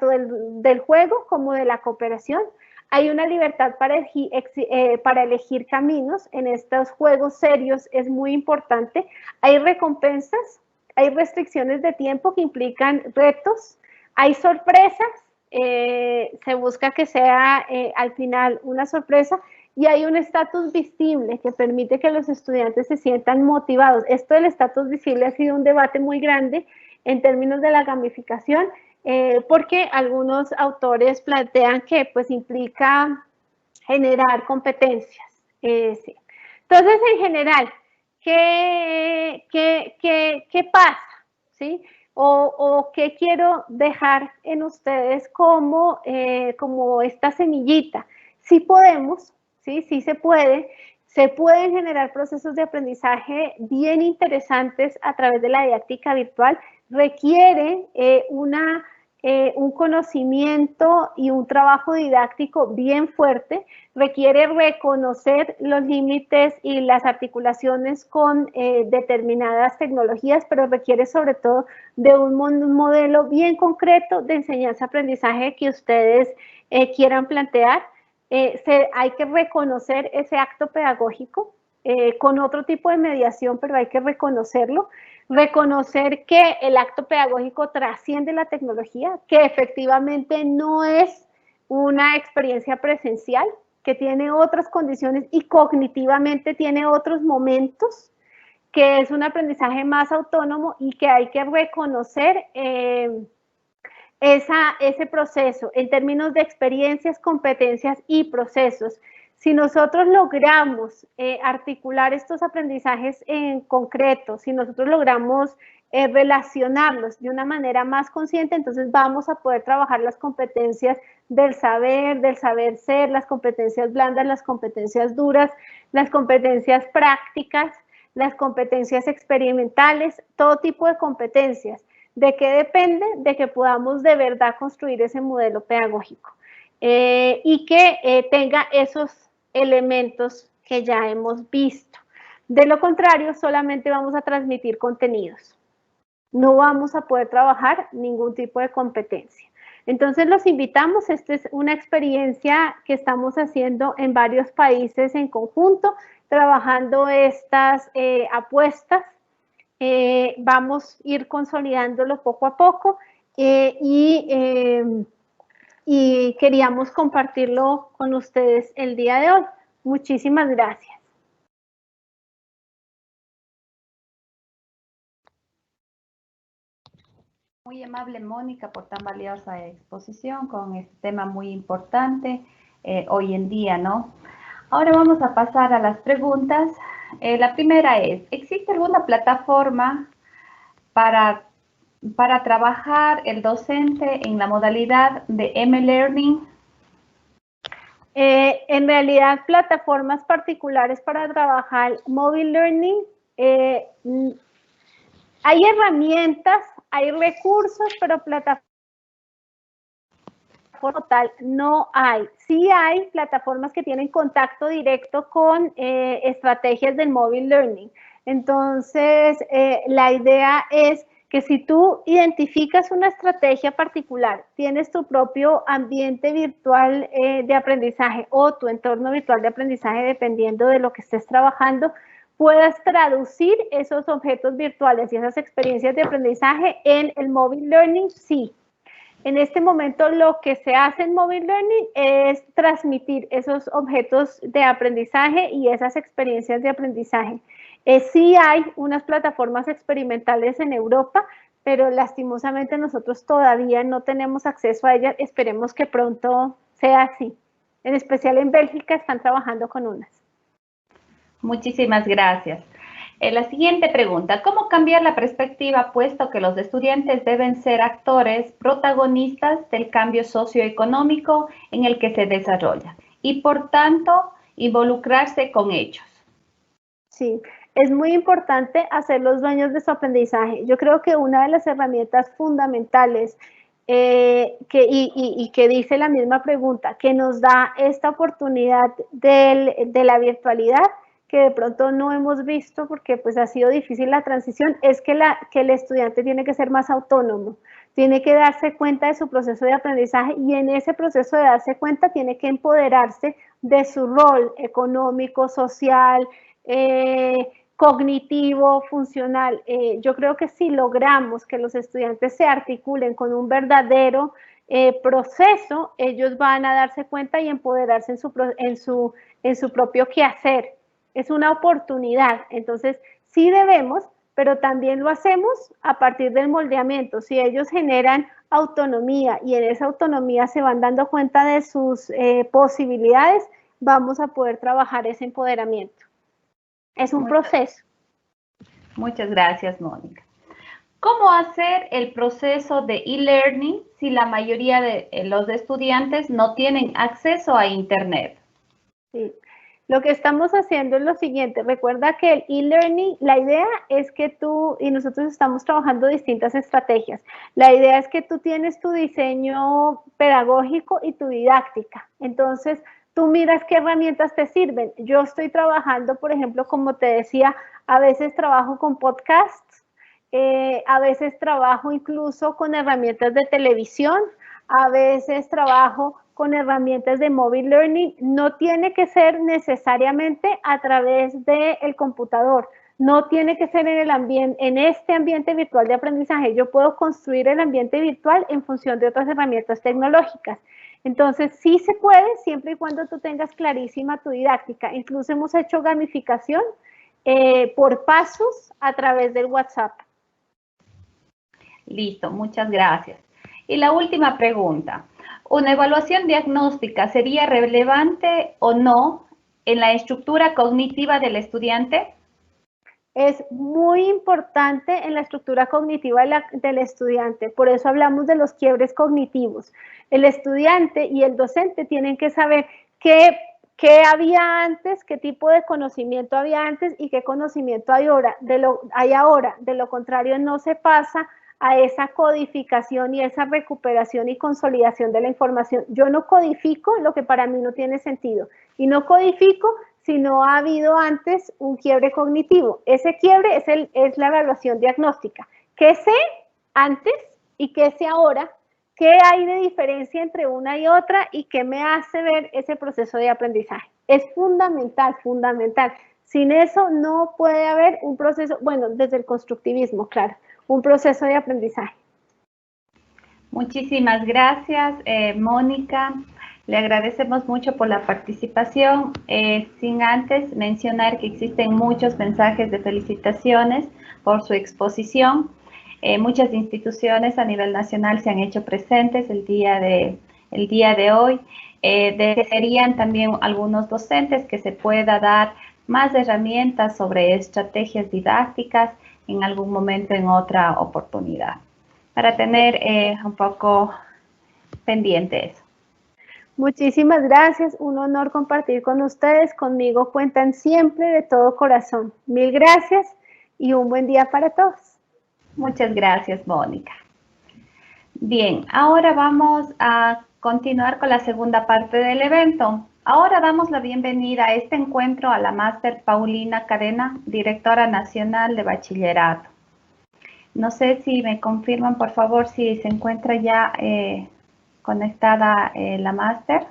del juego como de la cooperación. Hay una libertad para elegir caminos. En estos juegos serios es muy importante. Hay recompensas, hay restricciones de tiempo que implican retos, hay sorpresas, se busca que sea al final una sorpresa y hay un estatus visible que permite que los estudiantes se sientan motivados. Esto del estatus visible ha sido un debate muy grande en términos de la gamificación, porque algunos autores plantean que pues implica generar competencias. Sí. Entonces, en general, ¿qué pasa? ¿Sí? O qué quiero dejar en ustedes como esta semillita. Sí podemos, sí se puede, se pueden generar procesos de aprendizaje bien interesantes a través de la didáctica virtual, requiere un conocimiento y un trabajo didáctico bien fuerte, requiere reconocer los límites y las articulaciones con determinadas tecnologías, pero requiere sobre todo de un modelo bien concreto de enseñanza-aprendizaje que ustedes quieran plantear. Hay que reconocer ese acto pedagógico con otro tipo de mediación, pero hay que reconocerlo. Reconocer que el acto pedagógico trasciende la tecnología, que efectivamente no es una experiencia presencial, que tiene otras condiciones y cognitivamente tiene otros momentos, que es un aprendizaje más autónomo y que hay que reconocer ese proceso en términos de experiencias, competencias y procesos. Si nosotros logramos articular estos aprendizajes en concreto, si nosotros logramos relacionarlos de una manera más consciente, entonces vamos a poder trabajar las competencias del saber ser, las competencias blandas, las competencias duras, las competencias prácticas, las competencias experimentales, todo tipo de competencias. ¿De qué depende? De que podamos de verdad construir ese modelo pedagógico y que tenga esos elementos que ya hemos visto. De lo contrario, solamente vamos a transmitir contenidos. No vamos a poder trabajar ningún tipo de competencia. Entonces los invitamos, esta es una experiencia que estamos haciendo en varios países en conjunto, trabajando estas apuestas, vamos a ir consolidándolo poco a poco y queríamos compartirlo con ustedes el día de hoy. Muchísimas gracias. Muy amable, Mónica, por tan valiosa exposición con este tema muy importante hoy en día, ¿no? Ahora vamos a pasar a las preguntas. La primera es, ¿existe alguna plataforma para trabajar el docente en la modalidad de M-Learning? En realidad, plataformas particulares para trabajar Mobile Learning, hay herramientas, hay recursos, pero plataformas tal no hay. Sí hay plataformas que tienen contacto directo con estrategias del Mobile Learning. Entonces, la idea es que si tú identificas una estrategia particular, tienes tu propio ambiente virtual de aprendizaje o tu entorno virtual de aprendizaje, dependiendo de lo que estés trabajando, puedas traducir esos objetos virtuales y esas experiencias de aprendizaje en el Mobile Learning, sí. En este momento lo que se hace en Mobile Learning es transmitir esos objetos de aprendizaje y esas experiencias de aprendizaje. Sí hay unas plataformas experimentales en Europa, pero lastimosamente nosotros todavía no tenemos acceso a ellas. Esperemos que pronto sea así. En especial en Bélgica están trabajando con unas. Muchísimas gracias. La siguiente pregunta, ¿cómo cambiar la perspectiva puesto que los estudiantes deben ser actores protagonistas del cambio socioeconómico en el que se desarrolla y por tanto involucrarse con ellos? Sí, es muy importante hacerlos dueños de su aprendizaje. Yo creo que una de las herramientas fundamentales que dice la misma pregunta, que nos da esta oportunidad de la virtualidad, que de pronto no hemos visto porque pues ha sido difícil la transición, es que el estudiante tiene que ser más autónomo, tiene que darse cuenta de su proceso de aprendizaje y en ese proceso de darse cuenta tiene que empoderarse de su rol económico, social, cognitivo, funcional. Yo creo que si logramos que los estudiantes se articulen con un verdadero proceso, ellos van a darse cuenta y empoderarse en su propio quehacer. Es una oportunidad, entonces sí debemos, pero también lo hacemos a partir del moldeamiento. Si ellos generan autonomía y en esa autonomía se van dando cuenta de sus posibilidades, vamos a poder trabajar ese empoderamiento. Es un proceso. Muchas gracias, Mónica. ¿Cómo hacer el proceso de e-learning si la mayoría de los estudiantes no tienen acceso a Internet? Sí. Lo que estamos haciendo es lo siguiente, recuerda que el e-learning, la idea es que tú, y nosotros estamos trabajando distintas estrategias, la idea es que tú tienes tu diseño pedagógico y tu didáctica, entonces tú miras qué herramientas te sirven. Yo estoy trabajando, por ejemplo, como te decía, a veces trabajo con podcasts, a veces trabajo incluso con herramientas de televisión, a veces trabajo con herramientas de mobile learning. No tiene que ser necesariamente a través del computador, no tiene que ser en este ambiente virtual de aprendizaje. Yo puedo construir el ambiente virtual en función de otras herramientas tecnológicas. Entonces, sí se puede siempre y cuando tú tengas clarísima tu didáctica. Incluso hemos hecho gamificación por pasos a través del WhatsApp. Listo, muchas gracias. Y la última pregunta, ¿una evaluación diagnóstica sería relevante o no en la estructura cognitiva del estudiante? Es muy importante en la estructura cognitiva del estudiante, por eso hablamos de los quiebres cognitivos. El estudiante y el docente tienen que saber qué había antes, qué tipo de conocimiento había antes y qué conocimiento hay ahora. De lo contrario, no se pasa a esa codificación y esa recuperación y consolidación de la información. Yo no codifico lo que para mí no tiene sentido y no codifico si no ha habido antes un quiebre cognitivo. Ese quiebre es la evaluación diagnóstica. ¿Qué sé antes y qué sé ahora? ¿Qué hay de diferencia entre una y otra y qué me hace ver ese proceso de aprendizaje? Es fundamental, fundamental. Sin eso no puede haber un proceso, bueno, desde el constructivismo, claro, un proceso de aprendizaje. Muchísimas gracias, Mónica. Le agradecemos mucho por la participación, sin antes mencionar que existen muchos mensajes de felicitaciones por su exposición. Muchas instituciones a nivel nacional se han hecho presentes el día de hoy. Desearían también algunos docentes que se pueda dar más herramientas sobre estrategias didácticas en algún momento, en otra oportunidad, para tener un poco pendiente eso. Muchísimas gracias, un honor compartir con ustedes, conmigo cuentan siempre de todo corazón. Mil gracias y un buen día para todos. Muchas gracias, Mónica. Bien, ahora vamos a continuar con la segunda parte del evento. Ahora damos la bienvenida a este encuentro a la máster Paulina Cadena, directora nacional de bachillerato. No sé si me confirman, por favor, si se encuentra ya conectada la máster.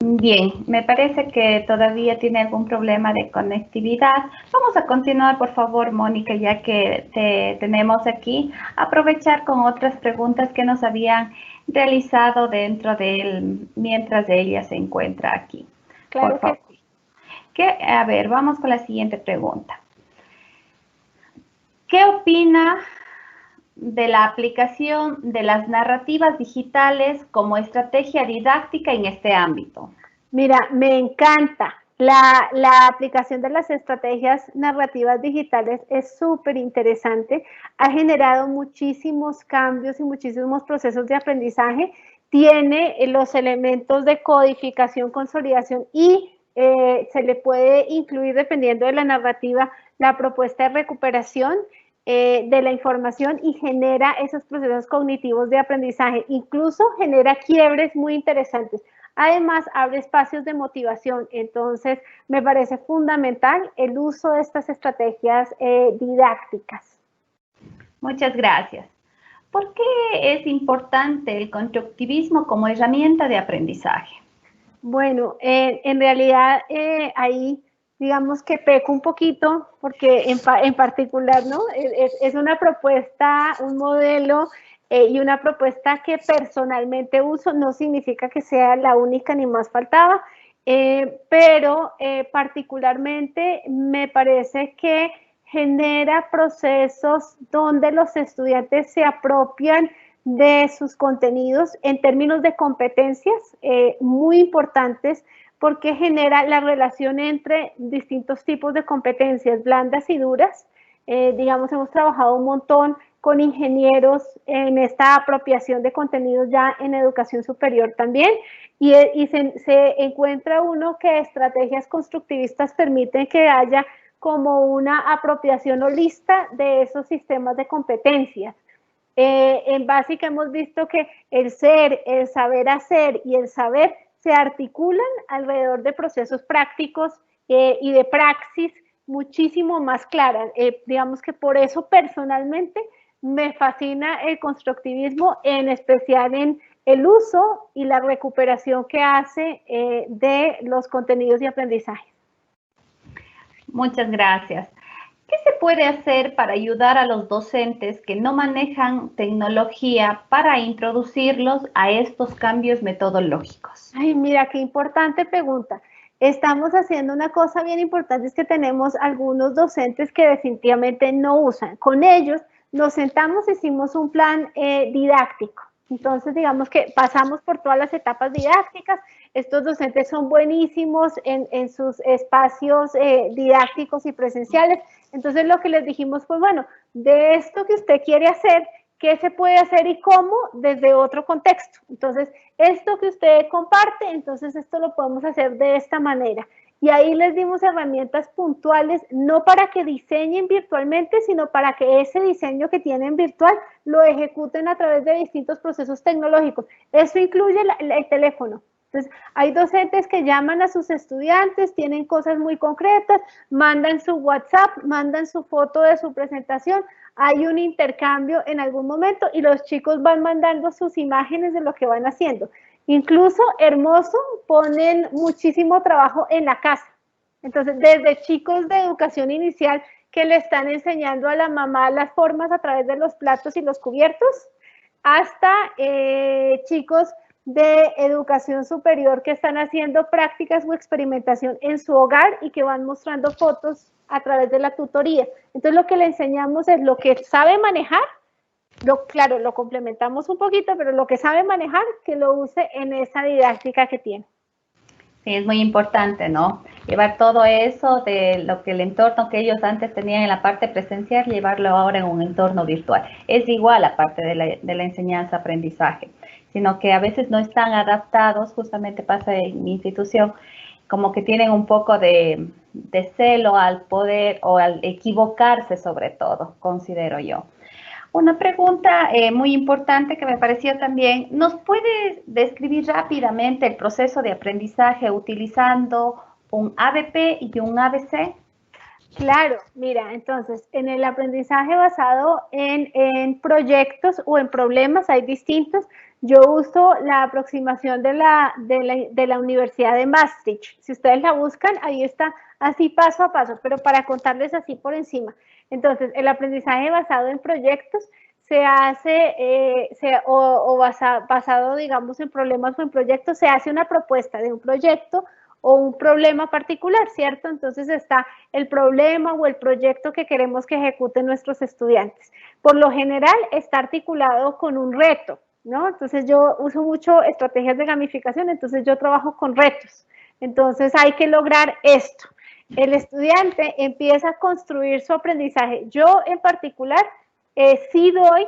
Bien, me parece que todavía tiene algún problema de conectividad. Vamos a continuar, por favor, Mónica, ya que te tenemos aquí, aprovechar con otras preguntas que nos habían realizado mientras ella se encuentra aquí. Claro por favor. A ver, vamos con la siguiente pregunta. ¿Qué opina de la aplicación de las narrativas digitales como estrategia didáctica en este ámbito? Mira, me encanta. La aplicación de las estrategias narrativas digitales es súper interesante. Ha generado muchísimos cambios y muchísimos procesos de aprendizaje. Tiene los elementos de codificación, consolidación y se le puede incluir, dependiendo de la narrativa, la propuesta de recuperación de la información y genera esos procesos cognitivos de aprendizaje. Incluso genera quiebres muy interesantes. Además, abre espacios de motivación. Entonces, me parece fundamental el uso de estas estrategias didácticas. Muchas gracias. ¿Por qué es importante el constructivismo como herramienta de aprendizaje? Bueno, en realidad ahí digamos que peco un poquito porque en particular, ¿no? Es una propuesta, un modelo y una propuesta que personalmente uso, no significa que sea la única ni más faltaba, pero particularmente me parece que genera procesos donde los estudiantes se apropian de sus contenidos en términos de competencias muy importantes porque genera la relación entre distintos tipos de competencias blandas y duras. Digamos, hemos trabajado un montón con ingenieros en esta apropiación de contenidos ya en educación superior también y se encuentra uno que estrategias constructivistas permiten que haya como una apropiación holista de esos sistemas de competencias. En básica hemos visto que el ser, el saber hacer y el saber se articulan alrededor de procesos prácticos y de praxis muchísimo más claras. Digamos que por eso personalmente me fascina el constructivismo, en especial en el uso y la recuperación que hace de los contenidos de aprendizaje. Muchas gracias. ¿Qué se puede hacer para ayudar a los docentes que no manejan tecnología para introducirlos a estos cambios metodológicos? Ay, mira, qué importante pregunta. Estamos haciendo una cosa bien importante, es que tenemos algunos docentes que definitivamente no usan. Con ellos nos sentamos, hicimos un plan didáctico. Entonces, digamos que pasamos por todas las etapas didácticas. Estos docentes son buenísimos en sus espacios didácticos y presenciales. Entonces, lo que les dijimos, pues bueno, de esto que usted quiere hacer, qué se puede hacer y cómo desde otro contexto. Entonces, esto que usted comparte, entonces esto lo podemos hacer de esta manera. Y ahí les dimos herramientas puntuales, no para que diseñen virtualmente, sino para que ese diseño que tienen virtual lo ejecuten a través de distintos procesos tecnológicos. Eso incluye el teléfono. Entonces, hay docentes que llaman a sus estudiantes, tienen cosas muy concretas, mandan su WhatsApp, mandan su foto de su presentación, hay un intercambio en algún momento y los chicos van mandando sus imágenes de lo que van haciendo. Incluso, hermoso, ponen muchísimo trabajo en la casa. Entonces, desde chicos de educación inicial que le están enseñando a la mamá las formas a través de los platos y los cubiertos, hasta chicos de educación superior que están haciendo prácticas o experimentación en su hogar y que van mostrando fotos a través de la tutoría. Entonces lo que le enseñamos es lo que sabe manejar, claro, lo complementamos un poquito, pero lo que sabe manejar, que lo use en esa didáctica que tiene. Sí, es muy importante, ¿no? Llevar todo eso de lo que el entorno que ellos antes tenían en la parte presencial, llevarlo ahora en un entorno virtual. Es igual aparte de la enseñanza-aprendizaje, sino que a veces no están adaptados, justamente pasa en mi institución, como que tienen un poco de celo al poder o al equivocarse sobre todo, considero yo. Una pregunta muy importante que me pareció también, ¿nos puedes describir rápidamente el proceso de aprendizaje utilizando un ABP y un ABC? Claro, mira, entonces, en el aprendizaje basado en proyectos o en problemas, hay distintos. Yo uso la aproximación de la Universidad de Maastricht. Si ustedes la buscan, ahí está así paso a paso, pero para contarles así por encima. Entonces, el aprendizaje basado en proyectos se hace, basado, digamos, en problemas o en proyectos, se hace una propuesta de un proyecto o un problema particular, ¿cierto? Entonces está el problema o el proyecto que queremos que ejecuten nuestros estudiantes. Por lo general está articulado con un reto, ¿no? Entonces yo uso mucho estrategias de gamificación, entonces yo trabajo con retos. Entonces hay que lograr esto. El estudiante empieza a construir su aprendizaje. Yo en particular sí doy,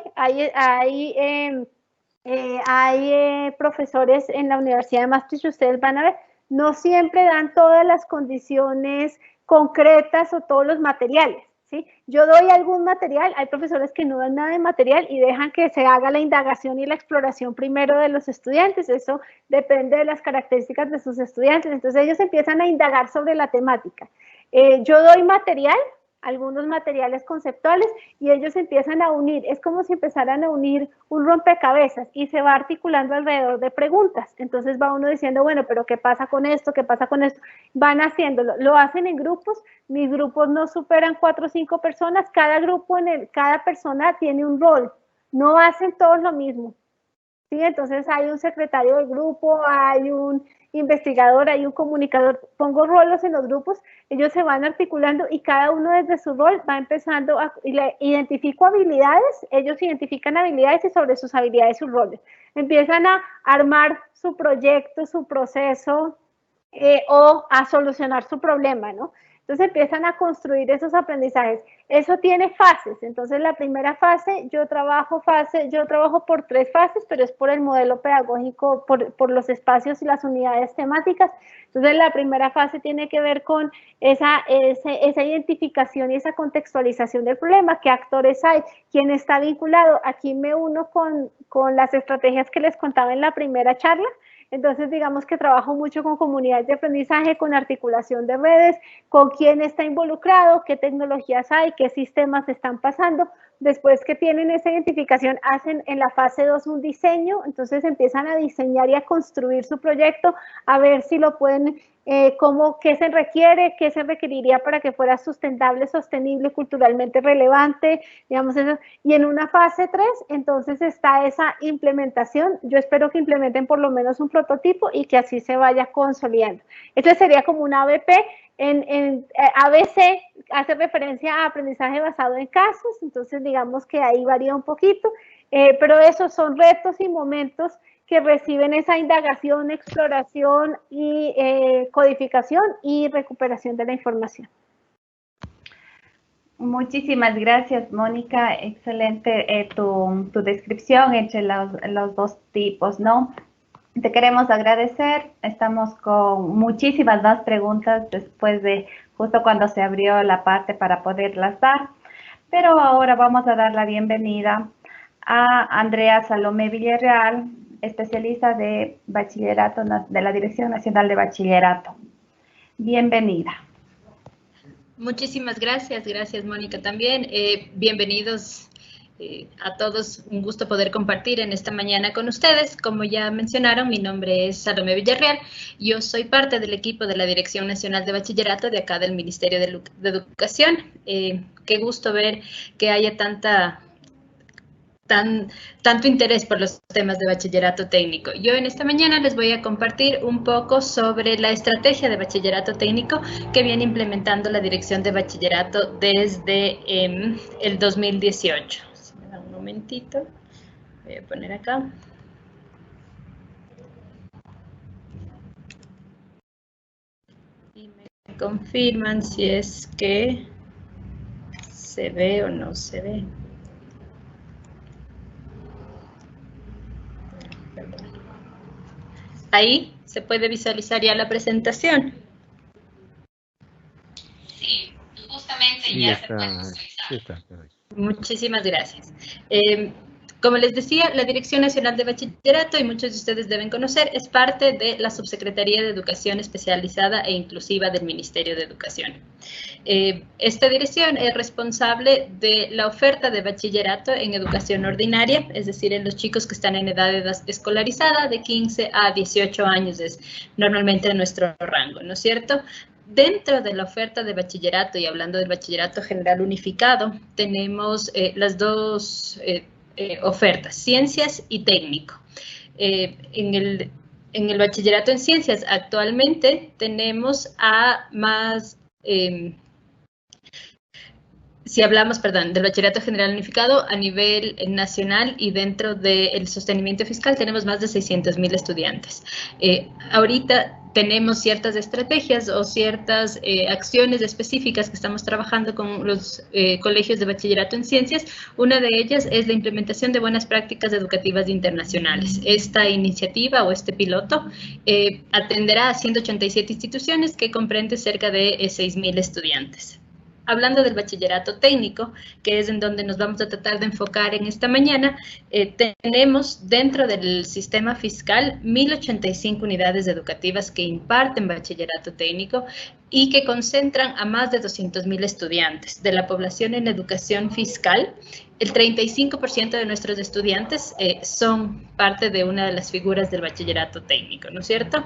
hay profesores en la Universidad de Maastricht, ustedes van a ver, no siempre dan todas las condiciones concretas o todos los materiales, ¿sí? Yo doy algún material, hay profesores que no dan nada de material y dejan que se haga la indagación y la exploración primero de los estudiantes, eso depende de las características de sus estudiantes, entonces ellos empiezan a indagar sobre la temática. Yo doy material, algunos materiales conceptuales y ellos empiezan a unir, es como si empezaran a unir un rompecabezas y se va articulando alrededor de preguntas, entonces va uno diciendo, bueno, pero ¿qué pasa con esto? ¿Qué pasa con esto? Van haciéndolo, lo hacen en grupos, mis grupos no superan 4 o 5 personas, cada grupo, cada persona tiene un rol, no hacen todos lo mismo, ¿sí? Entonces hay un secretario del grupo, hay un investigador, hay un comunicador, pongo roles en los grupos, ellos se van articulando y cada uno desde su rol va empezando a, identifico habilidades, ellos identifican habilidades y sobre sus habilidades sus roles. Empiezan a armar su proyecto, su proceso o a solucionar su problema, ¿no? Entonces empiezan a construir esos aprendizajes. Eso tiene fases. Entonces la primera fase, yo trabajo por 3 fases, pero es por el modelo pedagógico, por los espacios y las unidades temáticas. Entonces la primera fase tiene que ver con esa identificación y esa contextualización del problema, qué actores hay, quién está vinculado. Aquí me uno con las estrategias que les contaba en la primera charla. Entonces, digamos que trabajo mucho con comunidades de aprendizaje, con articulación de redes, con quién está involucrado, qué tecnologías hay, qué sistemas están pasando, después que tienen esa identificación, hacen en la fase 2 un diseño, entonces empiezan a diseñar y a construir su proyecto, a ver si lo pueden, qué se requiere, qué se requeriría para que fuera sustentable, sostenible, culturalmente relevante, digamos eso. Y en una fase 3, entonces está esa implementación. Yo espero que implementen por lo menos un prototipo y que así se vaya consolidando. Este sería como un ABP. En ABC hace referencia a aprendizaje basado en casos, entonces digamos que ahí varía un poquito, pero esos son retos y momentos que reciben esa indagación, exploración y codificación y recuperación de la información. Muchísimas gracias, Mónica. Excelente tu descripción entre los dos tipos, ¿no? Te queremos agradecer. Estamos con muchísimas más preguntas después de justo cuando se abrió la parte para poderlas dar. Pero ahora vamos a dar la bienvenida a Andrea Salomé Villarreal, especialista de bachillerato de la Dirección Nacional de Bachillerato. Bienvenida. Muchísimas gracias, Mónica también. Bienvenidos a todos, un gusto poder compartir en esta mañana con ustedes. Como ya mencionaron, mi nombre es Salomé Villarreal. Yo soy parte del equipo de la Dirección Nacional de Bachillerato de acá del Ministerio de Educación. Qué gusto ver que haya tanto interés por los temas de bachillerato técnico. Yo en esta mañana les voy a compartir un poco sobre la estrategia de bachillerato técnico que viene implementando la Dirección de Bachillerato desde el 2018. Si me da un momentito, voy a poner acá. Y me confirman si es que se ve o no se ve. Ahí se puede visualizar ya la presentación. Sí, justamente sí, ya se puede visualizar. Muchísimas gracias. Como les decía, la Dirección Nacional de Bachillerato, y muchos de ustedes deben conocer, es parte de la Subsecretaría de Educación Especializada e Inclusiva del Ministerio de Educación. Esta dirección es responsable de la oferta de bachillerato en educación ordinaria, es decir, en los chicos que están en edad escolarizada, de 15 a 18 años es normalmente nuestro rango, ¿no es cierto? Dentro de la oferta de bachillerato, y hablando del bachillerato general unificado, tenemos las dos ofertas, ciencias y técnico. En el bachillerato en ciencias actualmente tenemos a más... si hablamos, del bachillerato general unificado a nivel nacional y dentro del sostenimiento fiscal tenemos más de 600,000 estudiantes. Ahorita tenemos ciertas estrategias o ciertas acciones específicas que estamos trabajando con los colegios de bachillerato en ciencias. Una de ellas es la implementación de buenas prácticas educativas internacionales. Esta iniciativa o este piloto atenderá a 187 instituciones que comprende cerca de 6,000 estudiantes. Hablando del bachillerato técnico, que es en donde nos vamos a tratar de enfocar en esta mañana, tenemos dentro del sistema fiscal 1.085 unidades educativas que imparten bachillerato técnico y que concentran a más de 200,000 estudiantes. De la población en educación fiscal, el 35% de nuestros estudiantes son parte de una de las figuras del bachillerato técnico, ¿no es cierto?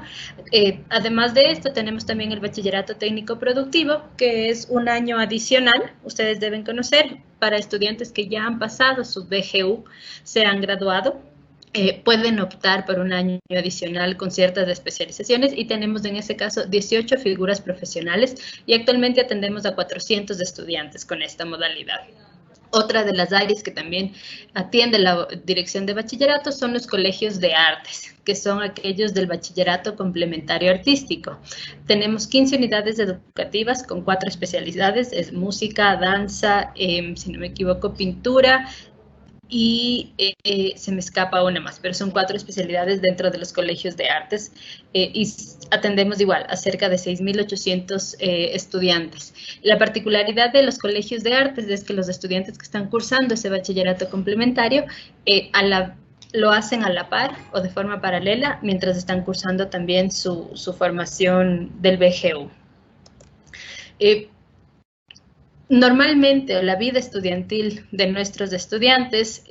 Además de esto, tenemos también el bachillerato técnico productivo, que es un año adicional, ustedes deben conocer, para estudiantes que ya han pasado su BGU, se han graduado. Pueden optar por un año adicional con ciertas especializaciones y tenemos en ese caso 18 figuras profesionales y actualmente atendemos a 400 estudiantes con esta modalidad. Otra de las áreas que también atiende la Dirección de Bachillerato son los colegios de artes, que son aquellos del bachillerato complementario artístico. Tenemos 15 unidades educativas con 4 especialidades, es música, danza, si no me equivoco, pintura, y se me escapa una más, pero son 4 especialidades dentro de los colegios de artes y atendemos igual a cerca de 6,800 estudiantes. La particularidad de los colegios de artes es que los estudiantes que están cursando ese bachillerato complementario lo hacen a la par o de forma paralela mientras están cursando también su formación del BGU. Normalmente la vida estudiantil de nuestros estudiantes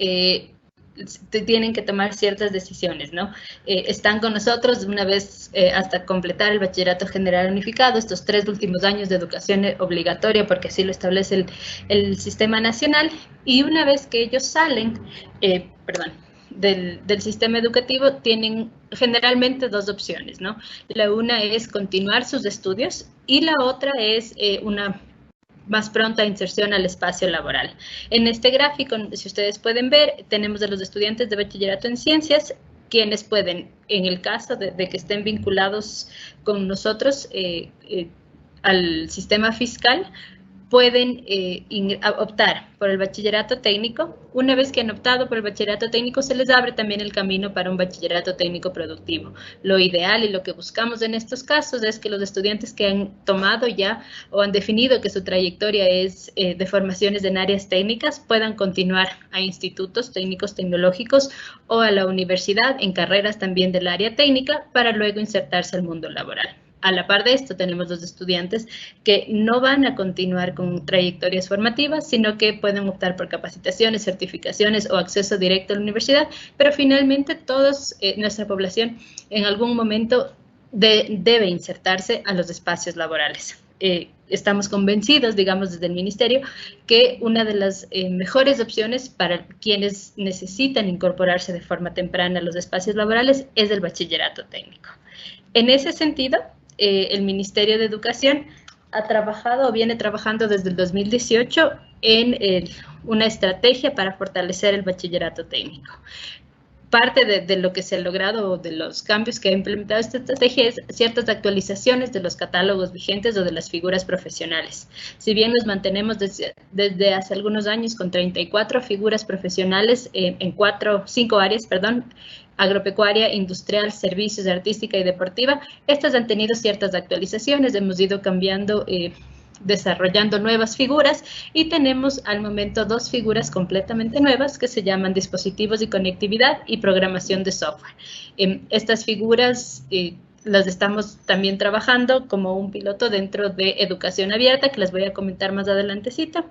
tienen que tomar ciertas decisiones, ¿no? Están con nosotros una vez hasta completar el Bachillerato General Unificado, estos 3 últimos años de educación obligatoria, porque así lo establece el Sistema Nacional, y una vez que ellos salen, del sistema educativo, tienen generalmente 2 opciones, ¿no? La una es continuar sus estudios y la otra es una más pronta inserción al espacio laboral. En este gráfico, si ustedes pueden ver, tenemos a los estudiantes de bachillerato en ciencias, quienes pueden, en el caso de que estén vinculados con nosotros al sistema fiscal, pueden optar por el bachillerato técnico. Una vez que han optado por el bachillerato técnico, se les abre también el camino para un bachillerato técnico productivo. Lo ideal y lo que buscamos en estos casos es que los estudiantes que han tomado ya o han definido que su trayectoria es de formaciones en áreas técnicas puedan continuar a institutos técnicos tecnológicos o a la universidad en carreras también del área técnica para luego insertarse al mundo laboral. A la par de esto, tenemos los estudiantes que no van a continuar con trayectorias formativas, sino que pueden optar por capacitaciones, certificaciones o acceso directo a la universidad, pero finalmente todos, nuestra población en algún momento debe insertarse a los espacios laborales. Estamos convencidos, digamos, desde el Ministerio, que una de las mejores opciones para quienes necesitan incorporarse de forma temprana a los espacios laborales es el bachillerato técnico. En ese sentido, el Ministerio de Educación ha trabajado o viene trabajando desde el 2018 en una estrategia para fortalecer el bachillerato técnico. Parte de lo que se ha logrado o de los cambios que ha implementado esta estrategia es ciertas actualizaciones de los catálogos vigentes o de las figuras profesionales. Si bien nos mantenemos desde hace algunos años con 34 figuras profesionales en 5 áreas, agropecuaria, industrial, servicios, artística y deportiva, estas han tenido ciertas actualizaciones, hemos ido cambiando, desarrollando nuevas figuras y tenemos al momento 2 figuras completamente nuevas que se llaman dispositivos y conectividad y programación de software. Estas figuras las estamos también trabajando como un piloto dentro de educación abierta, que les voy a comentar más adelantecito.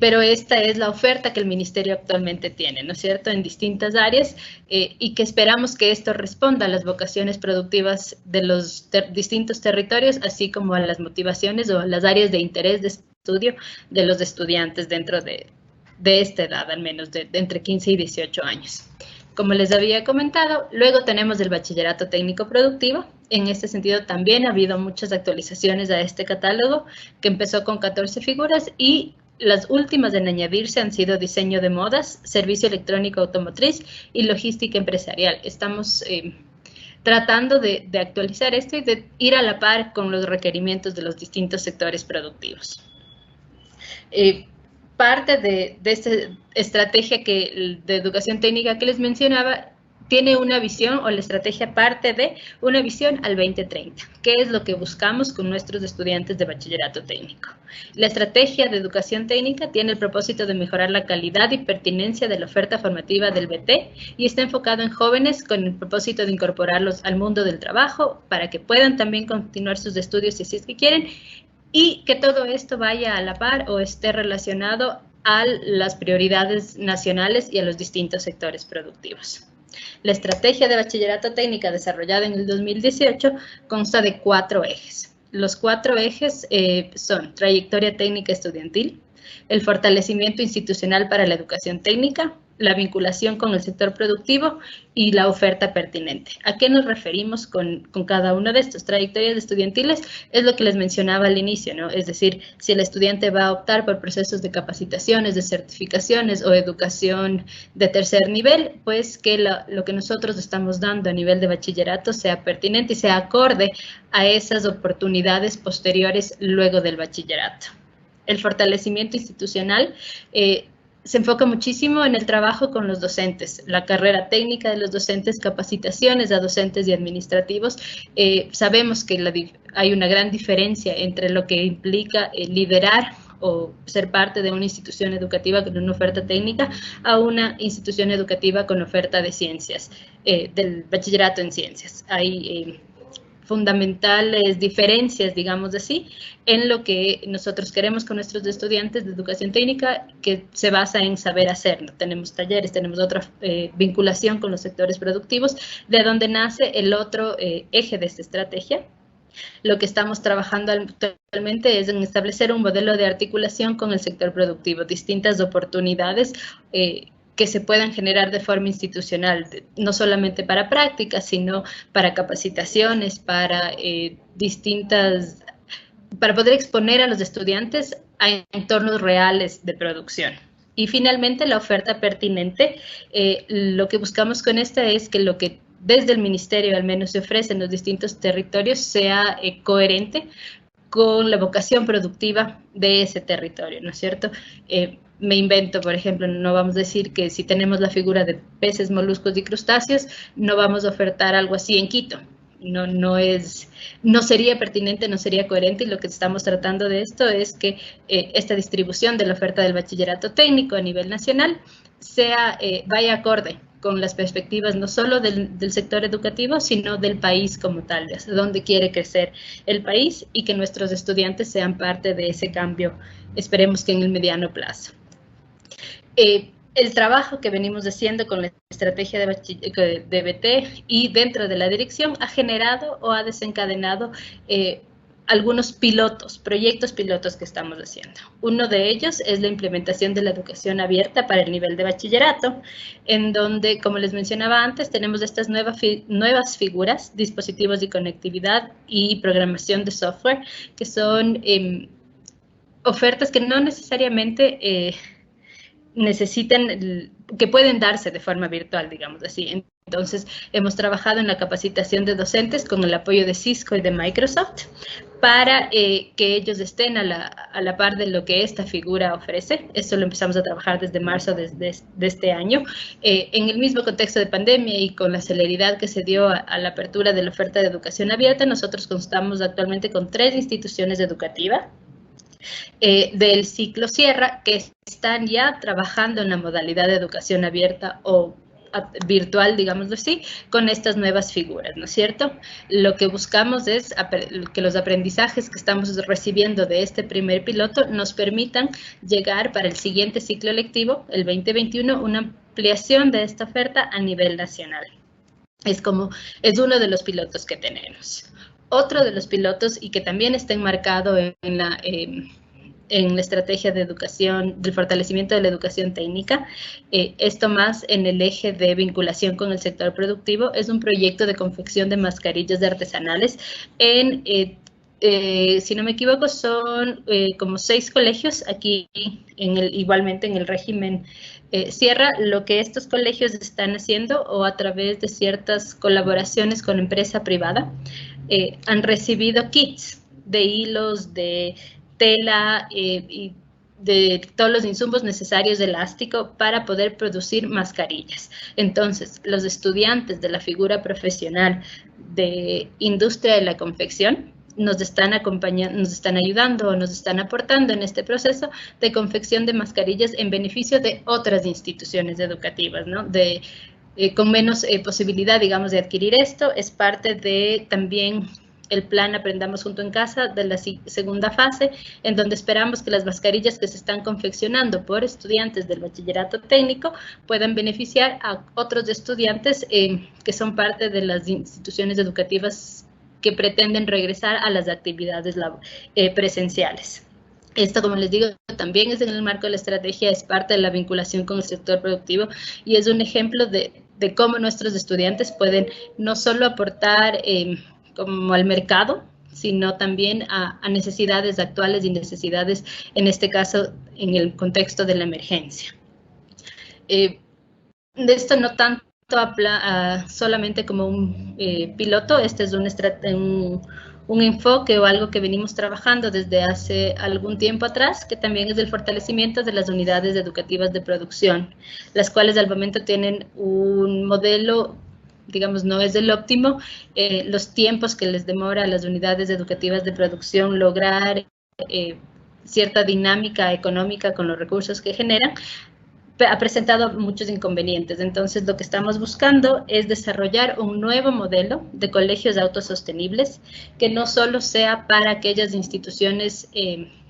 Pero esta es la oferta que el Ministerio actualmente tiene, ¿no es cierto?, en distintas áreas y que esperamos que esto responda a las vocaciones productivas de los distintos territorios, así como a las motivaciones o a las áreas de interés de estudio de los estudiantes dentro de esta edad, al menos de entre 15 y 18 años. Como les había comentado, luego tenemos el bachillerato técnico productivo. En este sentido también ha habido muchas actualizaciones a este catálogo, que empezó con 14 figuras y las últimas en añadirse han sido diseño de modas, servicio electrónico automotriz y logística empresarial. Estamos tratando de actualizar esto y de ir a la par con los requerimientos de los distintos sectores productivos. Parte de esta estrategia de educación técnica que les mencionaba tiene una visión, o la estrategia parte de una visión al 2030. ¿Qué es lo que buscamos con nuestros estudiantes de bachillerato técnico? La estrategia de educación técnica tiene el propósito de mejorar la calidad y pertinencia de la oferta formativa del BT y está enfocado en jóvenes con el propósito de incorporarlos al mundo del trabajo para que puedan también continuar sus estudios si es que quieren, y que todo esto vaya a la par o esté relacionado a las prioridades nacionales y a los distintos sectores productivos. La estrategia de bachillerato técnica desarrollada en el 2018 consta de 4 ejes. Los 4 ejes son trayectoria técnica estudiantil, el fortalecimiento institucional para la educación técnica, la vinculación con el sector productivo y la oferta pertinente. ¿A qué nos referimos con cada uno de estos? Trayectorias estudiantiles es lo que les mencionaba al inicio, ¿no? Es decir, si el estudiante va a optar por procesos de capacitaciones, de certificaciones o educación de tercer nivel, pues que lo que nosotros estamos dando a nivel de bachillerato sea pertinente y sea acorde a esas oportunidades posteriores luego del bachillerato. El fortalecimiento institucional se enfoca muchísimo en el trabajo con los docentes, la carrera técnica de los docentes, capacitaciones a docentes y administrativos. Sabemos que hay una gran diferencia entre lo que implica liderar o ser parte de una institución educativa con una oferta técnica a una institución educativa con oferta de ciencias, del bachillerato en ciencias. Hay fundamentales diferencias, digamos así, en lo que nosotros queremos con nuestros estudiantes de educación técnica, que se basa en saber hacerlo. Tenemos talleres, tenemos otra vinculación con los sectores productivos, de donde nace el otro eje de esta estrategia. Lo que estamos trabajando actualmente es en establecer un modelo de articulación con el sector productivo, distintas oportunidades que se puedan generar de forma institucional, no solamente para prácticas, sino para capacitaciones, para para poder exponer a los estudiantes a entornos reales de producción. Y finalmente, la oferta pertinente, lo que buscamos con esta es que lo que desde el ministerio al menos se ofrece en los distintos territorios sea coherente con la vocación productiva de ese territorio, ¿no es cierto? Me invento, por ejemplo, no vamos a decir que si tenemos la figura de peces, moluscos y crustáceos, no vamos a ofertar algo así en Quito. No sería pertinente, no sería coherente, y lo que estamos tratando de esto es que esta distribución de la oferta del bachillerato técnico a nivel nacional vaya acorde con las perspectivas no solo del sector educativo, sino del país como tal, de hacia dónde quiere crecer el país, y que nuestros estudiantes sean parte de ese cambio, esperemos que en el mediano plazo. El trabajo que venimos haciendo con la estrategia de BT y dentro de la dirección ha generado o ha desencadenado algunos proyectos pilotos que estamos haciendo. Uno de ellos es la implementación de la educación abierta para el nivel de bachillerato, en donde, como les mencionaba antes, tenemos estas nuevas figuras, dispositivos de conectividad y programación de software, que son ofertas que no necesariamente que pueden darse de forma virtual, digamos así. Entonces, hemos trabajado en la capacitación de docentes con el apoyo de Cisco y de Microsoft para que ellos estén a la par de lo que esta figura ofrece. Esto lo empezamos a trabajar desde marzo de este año. En el mismo contexto de pandemia y con la celeridad que se dio a la apertura de la oferta de educación abierta, nosotros contamos actualmente con 3 instituciones educativas del ciclo Sierra que están ya trabajando en la modalidad de educación abierta o virtual, digámoslo así, con estas nuevas figuras, ¿no es cierto? Lo que buscamos es que los aprendizajes que estamos recibiendo de este primer piloto nos permitan llegar para el siguiente ciclo lectivo, el 2021, una ampliación de esta oferta a nivel nacional. Es uno de los pilotos que tenemos. Otro de los pilotos, y que también está enmarcado en la estrategia de educación, del fortalecimiento de la educación técnica, esto más en el eje de vinculación con el sector productivo, es un proyecto de confección de mascarillas artesanales si no me equivoco, son como 6 colegios aquí, igualmente en el régimen Sierra. Lo que estos colegios están haciendo, o a través de ciertas colaboraciones con empresa privada, han recibido kits de hilos, de tela y de todos los insumos necesarios de elástico para poder producir mascarillas. Entonces, los estudiantes de la figura profesional de industria de la confección nos están acompañando, nos están ayudando o nos están aportando en este proceso de confección de mascarillas en beneficio de otras instituciones educativas, ¿no? Con menos posibilidad, digamos, de adquirir esto. Es parte de también el plan Aprendamos Junto en Casa de la segunda fase, en donde esperamos que las mascarillas que se están confeccionando por estudiantes del bachillerato técnico puedan beneficiar a otros estudiantes que son parte de las instituciones educativas que pretenden regresar a las actividades presenciales. Esto, como les digo, también es en el marco de la estrategia, es parte de la vinculación con el sector productivo y es un ejemplo de cómo nuestros estudiantes pueden no solo aportar como al mercado, sino también a necesidades actuales y necesidades, en este caso, en el contexto de la emergencia. De esto no tanto solamente como un piloto, este es un enfoque o algo que venimos trabajando desde hace algún tiempo atrás, que también es el fortalecimiento de las unidades educativas de producción, las cuales al momento tienen un modelo, digamos, no es el óptimo, los tiempos que les demora a las unidades educativas de producción lograr cierta dinámica económica con los recursos que generan, ha presentado muchos inconvenientes. Entonces, lo que estamos buscando es desarrollar un nuevo modelo de colegios autosostenibles que no solo sea para aquellas instituciones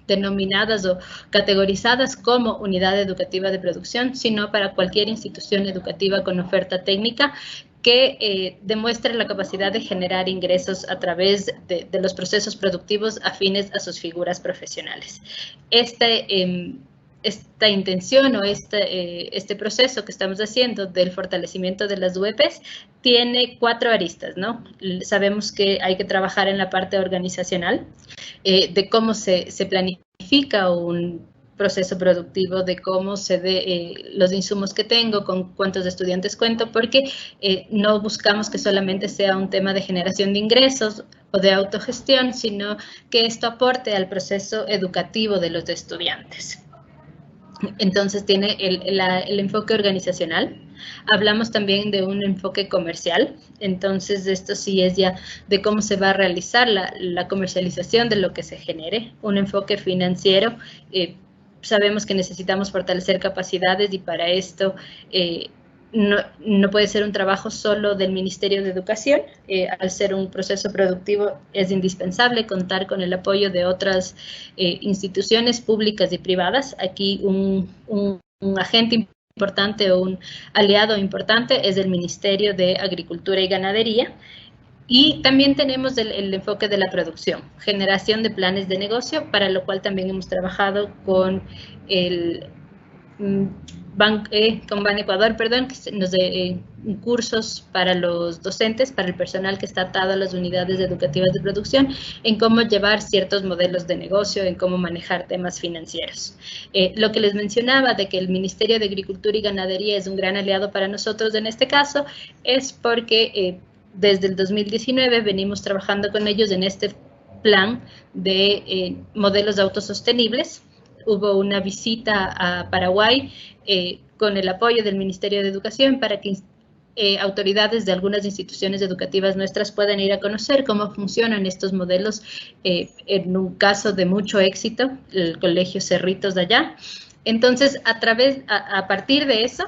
denominadas o categorizadas como unidad educativa de producción, sino para cualquier institución educativa con oferta técnica que demuestre la capacidad de generar ingresos a través de los procesos productivos afines a sus figuras profesionales. Esta intención o este proceso que estamos haciendo del fortalecimiento de las UEPs tiene 4 aristas, ¿no? Sabemos que hay que trabajar en la parte organizacional, de cómo se planifica un proceso productivo, de cómo se ve los insumos que tengo, con cuántos estudiantes cuento, porque no buscamos que solamente sea un tema de generación de ingresos o de autogestión, sino que esto aporte al proceso educativo de los estudiantes. Entonces tiene el enfoque organizacional. Hablamos también de un enfoque comercial. Entonces esto sí es ya de cómo se va a realizar la comercialización de lo que se genere. Un enfoque financiero. Sabemos que necesitamos fortalecer capacidades y para esto no puede ser un trabajo solo del Ministerio de Educación. Al ser un proceso productivo es indispensable contar con el apoyo de otras instituciones públicas y privadas. Aquí un agente importante o un aliado importante es el Ministerio de Agricultura y Ganadería. Y también tenemos el enfoque de la producción, generación de planes de negocio, para lo cual también hemos trabajado con con Ban Ecuador, que nos dé cursos para los docentes, para el personal que está atado a las unidades educativas de producción, en cómo llevar ciertos modelos de negocio, en cómo manejar temas financieros. Lo que les mencionaba de que el Ministerio de Agricultura y Ganadería es un gran aliado para nosotros en este caso, es porque desde el 2019 venimos trabajando con ellos en este plan de modelos autosostenibles. Hubo una visita a Paraguay con el apoyo del Ministerio de Educación para que autoridades de algunas instituciones educativas nuestras puedan ir a conocer cómo funcionan estos modelos en un caso de mucho éxito, el Colegio Cerritos de allá. Entonces, a partir de eso,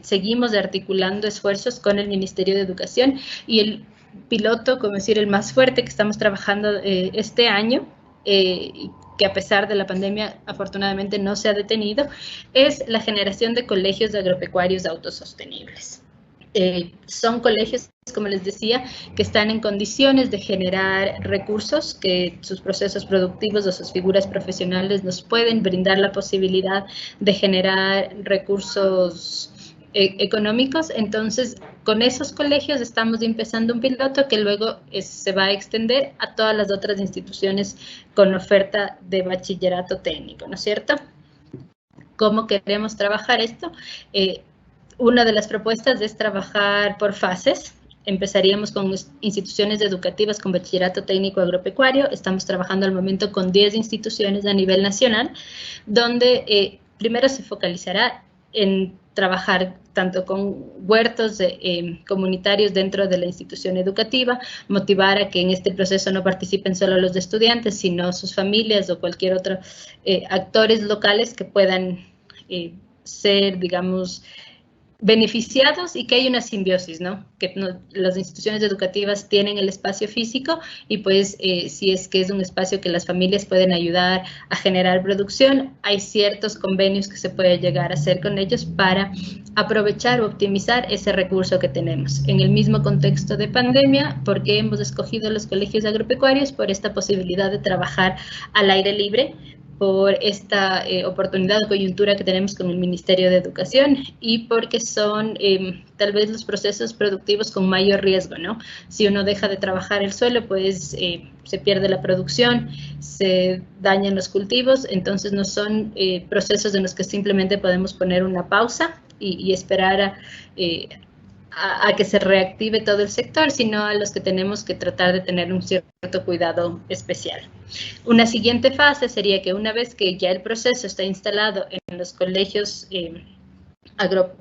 seguimos articulando esfuerzos con el Ministerio de Educación y el piloto, como decir, el más fuerte que estamos trabajando este año, que a pesar de la pandemia afortunadamente no se ha detenido, es la generación de colegios agropecuarios autosostenibles. Son colegios, como les decía, que están en condiciones de generar recursos, que sus procesos productivos o sus figuras profesionales nos pueden brindar la posibilidad de generar recursos económicos. Entonces, con esos colegios estamos empezando un piloto que luego se va a extender a todas las otras instituciones con oferta de bachillerato técnico, ¿no es cierto? ¿Cómo queremos trabajar esto? Una de las propuestas es trabajar por fases. Empezaríamos con instituciones educativas con bachillerato técnico agropecuario. Estamos trabajando al momento con 10 instituciones a nivel nacional, donde primero se focalizará en trabajar tanto con huertos comunitarios dentro de la institución educativa, motivar a que en este proceso no participen solo los estudiantes, sino sus familias o cualquier otro actores locales que puedan ser, digamos, beneficiados y que hay una simbiosis, ¿no? Que las instituciones educativas tienen el espacio físico y pues si es que es un espacio que las familias pueden ayudar a generar producción, hay ciertos convenios que se puede llegar a hacer con ellos para aprovechar o optimizar ese recurso que tenemos. En el mismo contexto de pandemia, ¿por qué hemos escogido los colegios agropecuarios? Por esta posibilidad de trabajar al aire libre, por esta oportunidad o coyuntura que tenemos con el Ministerio de Educación y porque son tal vez los procesos productivos con mayor riesgo, ¿no? Si uno deja de trabajar el suelo, pues se pierde la producción, se dañan los cultivos, entonces no son procesos en los que simplemente podemos poner una pausa y esperar a que se reactive todo el sector, sino a los que tenemos que tratar de tener un cierto cuidado especial. Una siguiente fase sería que una vez que ya el proceso está instalado en los colegios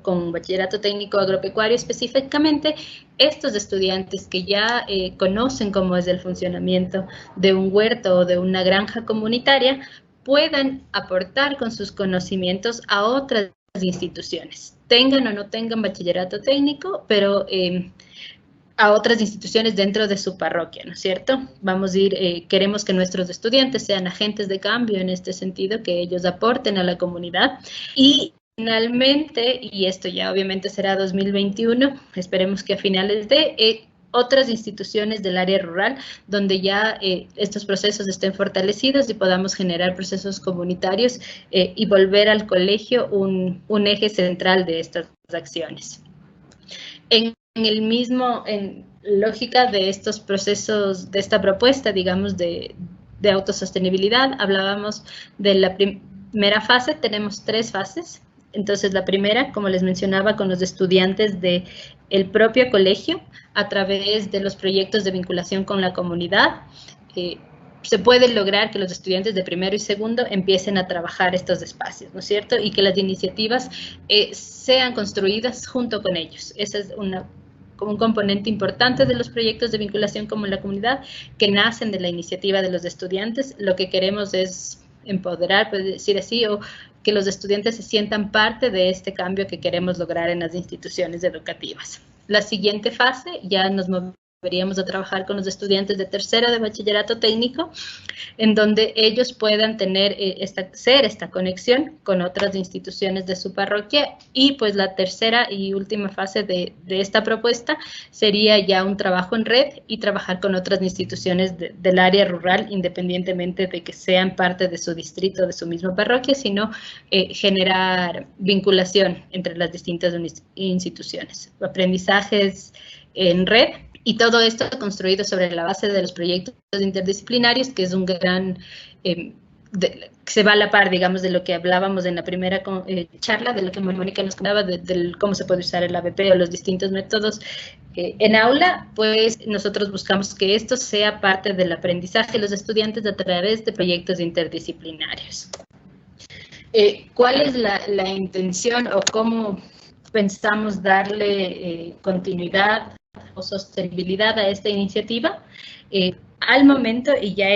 con bachillerato técnico agropecuario específicamente, estos estudiantes que ya conocen cómo es el funcionamiento de un huerto o de una granja comunitaria, puedan aportar con sus conocimientos a otras instituciones, tengan o no tengan bachillerato técnico, pero a otras instituciones dentro de su parroquia, ¿no es cierto? Vamos a ir, queremos que nuestros estudiantes sean agentes de cambio en este sentido, que ellos aporten a la comunidad. Y finalmente, y esto ya obviamente será 2021, esperemos que a finales de otras instituciones del área rural, donde ya estos procesos estén fortalecidos y podamos generar procesos comunitarios y volver al colegio un eje central de estas acciones. En lógica de estos procesos, de esta propuesta, digamos, de autosostenibilidad, hablábamos de la primera fase, tenemos 3 fases. Entonces, la primera, como les mencionaba, con los estudiantes del propio colegio, a través de los proyectos de vinculación con la comunidad, se puede lograr que los estudiantes de primero y segundo empiecen a trabajar estos espacios, ¿no es cierto? Y que las iniciativas sean construidas junto con ellos. Esa es como un componente importante de los proyectos de vinculación con la comunidad, que nacen de la iniciativa de los estudiantes. Lo que queremos es empoderar, puede decir así, o que los estudiantes se sientan parte de este cambio que queremos lograr en las instituciones educativas. La siguiente fase, ya nos moveríamos a trabajar con los estudiantes de tercero de bachillerato técnico, en donde ellos puedan tener esta conexión con otras instituciones de su parroquia. Y pues la tercera y última fase de esta propuesta sería ya un trabajo en red y trabajar con otras instituciones del área rural, independientemente de que sean parte de su distrito, de su misma parroquia, sino generar vinculación entre las distintas instituciones. Aprendizajes en red. Y todo esto construido sobre la base de los proyectos interdisciplinarios, que es un gran, se va a la par, digamos, de lo que hablábamos en la primera charla, de lo que Mónica nos contaba, de cómo se puede usar el ABP o los distintos métodos en aula. Pues nosotros buscamos que esto sea parte del aprendizaje de los estudiantes a través de proyectos interdisciplinarios. ¿Cuál es la intención o cómo pensamos darle continuidad o sostenibilidad a esta iniciativa? Al momento, y ya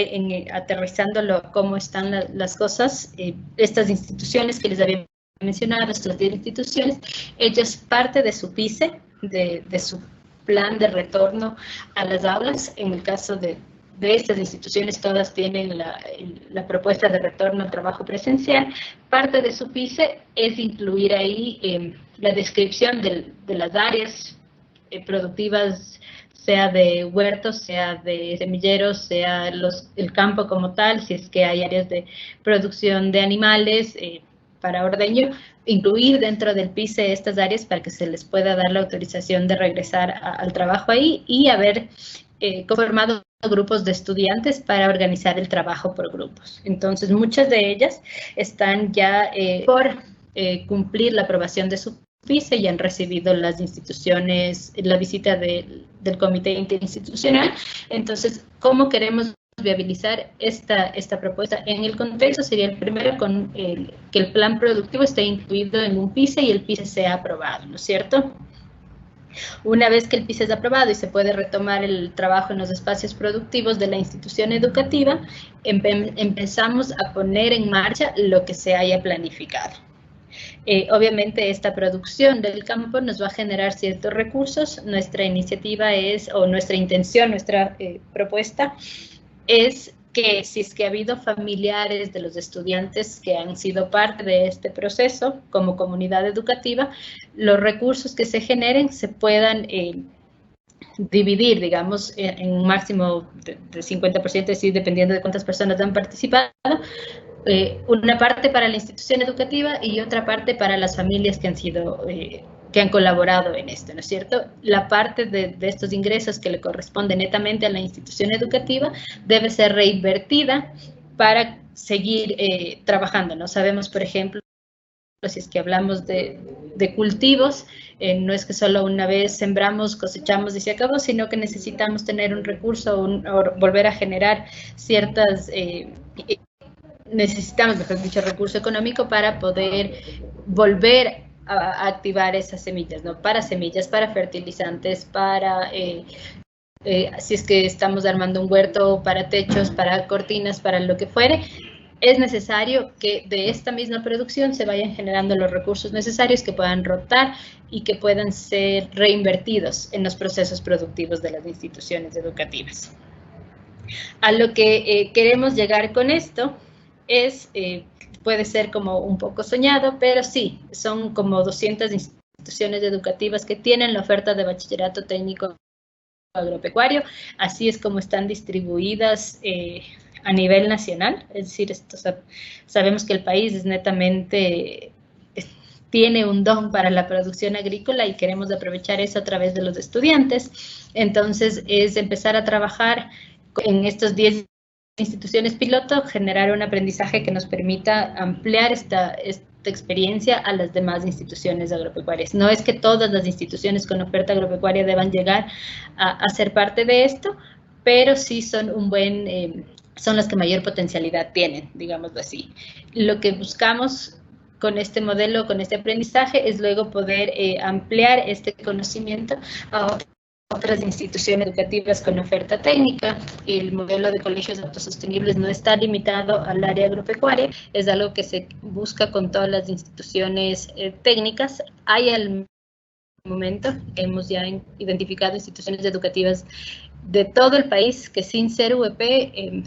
aterrizándolo cómo están las cosas, estas instituciones que les había mencionado, estas 10 instituciones, ellas parte de su PICE, de su plan de retorno a las aulas. En el caso de estas instituciones, todas tienen la propuesta de retorno al trabajo presencial. Parte de su PICE es incluir ahí la descripción de las áreas productivas, sea de huertos, sea de semilleros, sea el campo como tal, si es que hay áreas de producción de animales para ordeño, incluir dentro del PICE estas áreas para que se les pueda dar la autorización de regresar al trabajo ahí, y haber conformado grupos de estudiantes para organizar el trabajo por grupos. Entonces, muchas de ellas están ya por cumplir la aprobación de su PICE y han recibido las instituciones, la visita del comité interinstitucional. Entonces, ¿cómo queremos viabilizar esta propuesta? En el contexto sería el primero con que el plan productivo esté incluido en un PICE y el PICE sea aprobado, ¿no es cierto? Una vez que el PICE es aprobado y se puede retomar el trabajo en los espacios productivos de la institución educativa, empezamos a poner en marcha lo que se haya planificado. Obviamente esta producción del campo nos va a generar ciertos recursos. Nuestra iniciativa es, o nuestra intención, nuestra propuesta es que si es que ha habido familiares de los estudiantes que han sido parte de este proceso como comunidad educativa, los recursos que se generen se puedan dividir, digamos, en un máximo de 50%, es decir, dependiendo de cuántas personas han participado, una parte para la institución educativa y otra parte para las familias que han sido, que han colaborado en esto, ¿no es cierto? La parte de estos ingresos que le corresponde netamente a la institución educativa debe ser reinvertida para seguir trabajando, ¿no? Sabemos, por ejemplo, si es que hablamos de cultivos, no es que solo una vez sembramos, cosechamos y se acabó, sino que necesitamos tener un recurso o volver a generar ciertas, necesitamos, mejor dicho, recurso económico para poder volver a activar esas semillas, ¿no? Para semillas, para fertilizantes, para, si es que estamos armando un huerto, para techos, para cortinas, para lo que fuere. es necesario que de esta misma producción se vayan generando los recursos necesarios que puedan rotar y que puedan ser reinvertidos en los procesos productivos de las instituciones educativas. A lo que queremos llegar con esto es, puede ser como un poco soñado, pero sí, son como 200 instituciones educativas que tienen la oferta de bachillerato técnico agropecuario, así es como están distribuidas a nivel nacional, es decir, sabemos que el país es netamente, tiene un don para la producción agrícola y queremos aprovechar eso a través de los estudiantes, entonces es empezar a trabajar en estos 10 instituciones piloto, generar un aprendizaje que nos permita ampliar esta experiencia a las demás instituciones agropecuarias. No es que todas las instituciones con oferta agropecuaria deban llegar a ser parte de esto, pero sí son son las que mayor potencialidad tienen, digámoslo así. Lo que buscamos con este modelo, con este aprendizaje, es luego poder ampliar este conocimiento a otras instituciones educativas con oferta técnica. El modelo de colegios autosostenibles no está limitado al área agropecuaria, es algo que se busca con todas las instituciones técnicas. Hay al momento, hemos ya identificado instituciones educativas de todo el país que sin ser UEP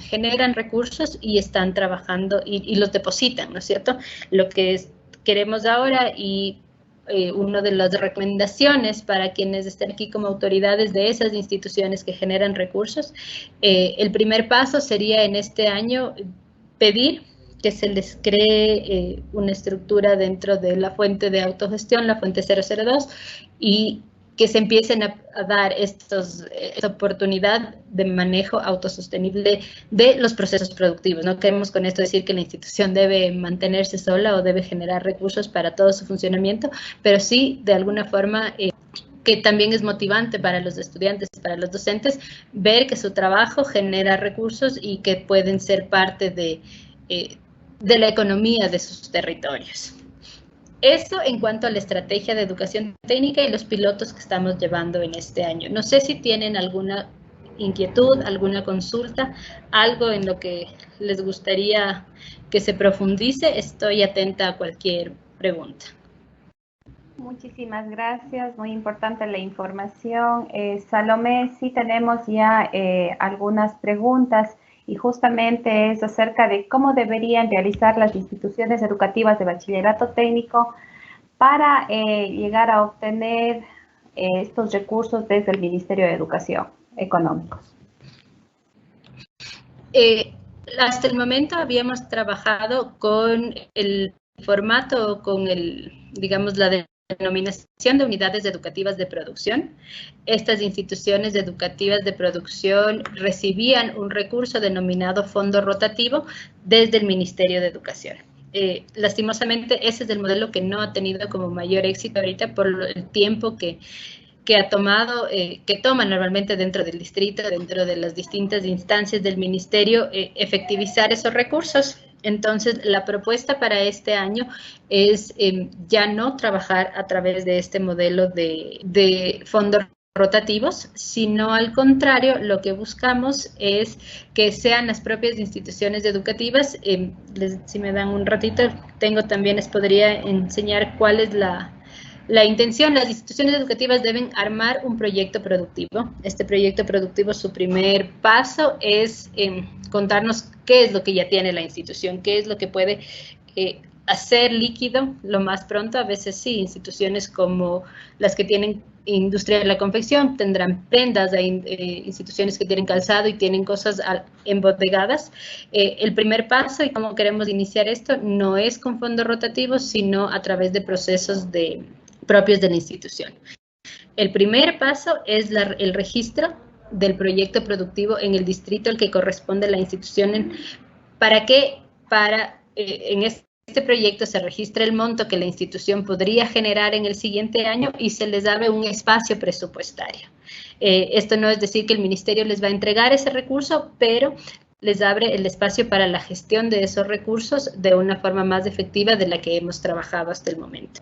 generan recursos y están trabajando y los depositan, ¿no es cierto? Lo que queremos ahora y una de las recomendaciones para quienes estén aquí como autoridades de esas instituciones que generan recursos, el primer paso sería en este año pedir que se les cree una estructura dentro de la fuente de autogestión, la fuente 002, y que se empiecen a dar esta oportunidad de manejo autosostenible de los procesos productivos. No queremos con esto decir que la institución debe mantenerse sola o debe generar recursos para todo su funcionamiento, pero sí, de alguna forma, que también es motivante para los estudiantes, para los docentes, ver que su trabajo genera recursos y que pueden ser parte de la economía de sus territorios. Eso en cuanto a la estrategia de educación técnica y los pilotos que estamos llevando en este año. No sé si tienen alguna inquietud, alguna consulta, algo en lo que les gustaría que se profundice. Estoy atenta a cualquier pregunta. Muchísimas gracias, muy importante la información. Salomé, sí tenemos ya algunas preguntas y justamente es acerca de cómo deberían realizar las instituciones educativas de bachillerato técnico para llegar a obtener estos recursos desde el Ministerio de Educación económicos. Hasta el momento habíamos trabajado con el formato, con digamos, la denominación de unidades educativas de producción. Estas instituciones educativas de producción recibían un recurso denominado fondo rotativo desde el Ministerio de Educación. Lastimosamente, ese es el modelo que no ha tenido como mayor éxito ahorita por el tiempo que ha tomado, que toma normalmente dentro del distrito, dentro de las distintas instancias del ministerio, efectivizar esos recursos. Entonces, la propuesta para este año es ya no trabajar a través de este modelo de fondos rotativos, sino al contrario, lo que buscamos es que sean las propias instituciones educativas. Si me dan un ratito, les podría enseñar cuál es la intención. Las instituciones educativas deben armar un proyecto productivo. Este proyecto productivo, su primer paso es contarnos qué es lo que ya tiene la institución, qué es lo que puede hacer líquido lo más pronto. A veces sí, instituciones como las que tienen industria de la confección tendrán prendas, hay instituciones que tienen calzado y tienen cosas embodegadas. El primer paso y cómo queremos iniciar esto no es con fondos rotativos, sino a través de procesos propios de la institución. El primer paso es el registro del proyecto productivo en el distrito al que corresponde la institución. ¿Para qué? En este proyecto se registra el monto que la institución podría generar en el siguiente año y se les abre un espacio presupuestario. Esto no es decir que el ministerio les va a entregar ese recurso, pero les abre el espacio para la gestión de esos recursos de una forma más efectiva de la que hemos trabajado hasta el momento.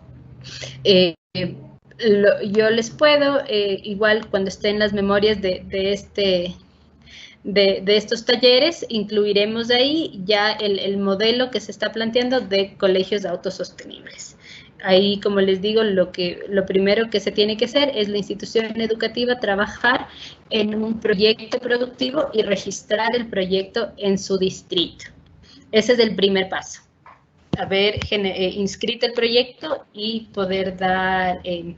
Yo les puedo, igual cuando estén las memorias de de estos talleres, incluiremos ahí ya el modelo que se está planteando de colegios autosostenibles. Ahí, como les digo, lo primero que se tiene que hacer es la institución educativa trabajar en un proyecto productivo y registrar el proyecto en su distrito. Ese es el primer paso. Haber inscrito el proyecto y poder dar, ese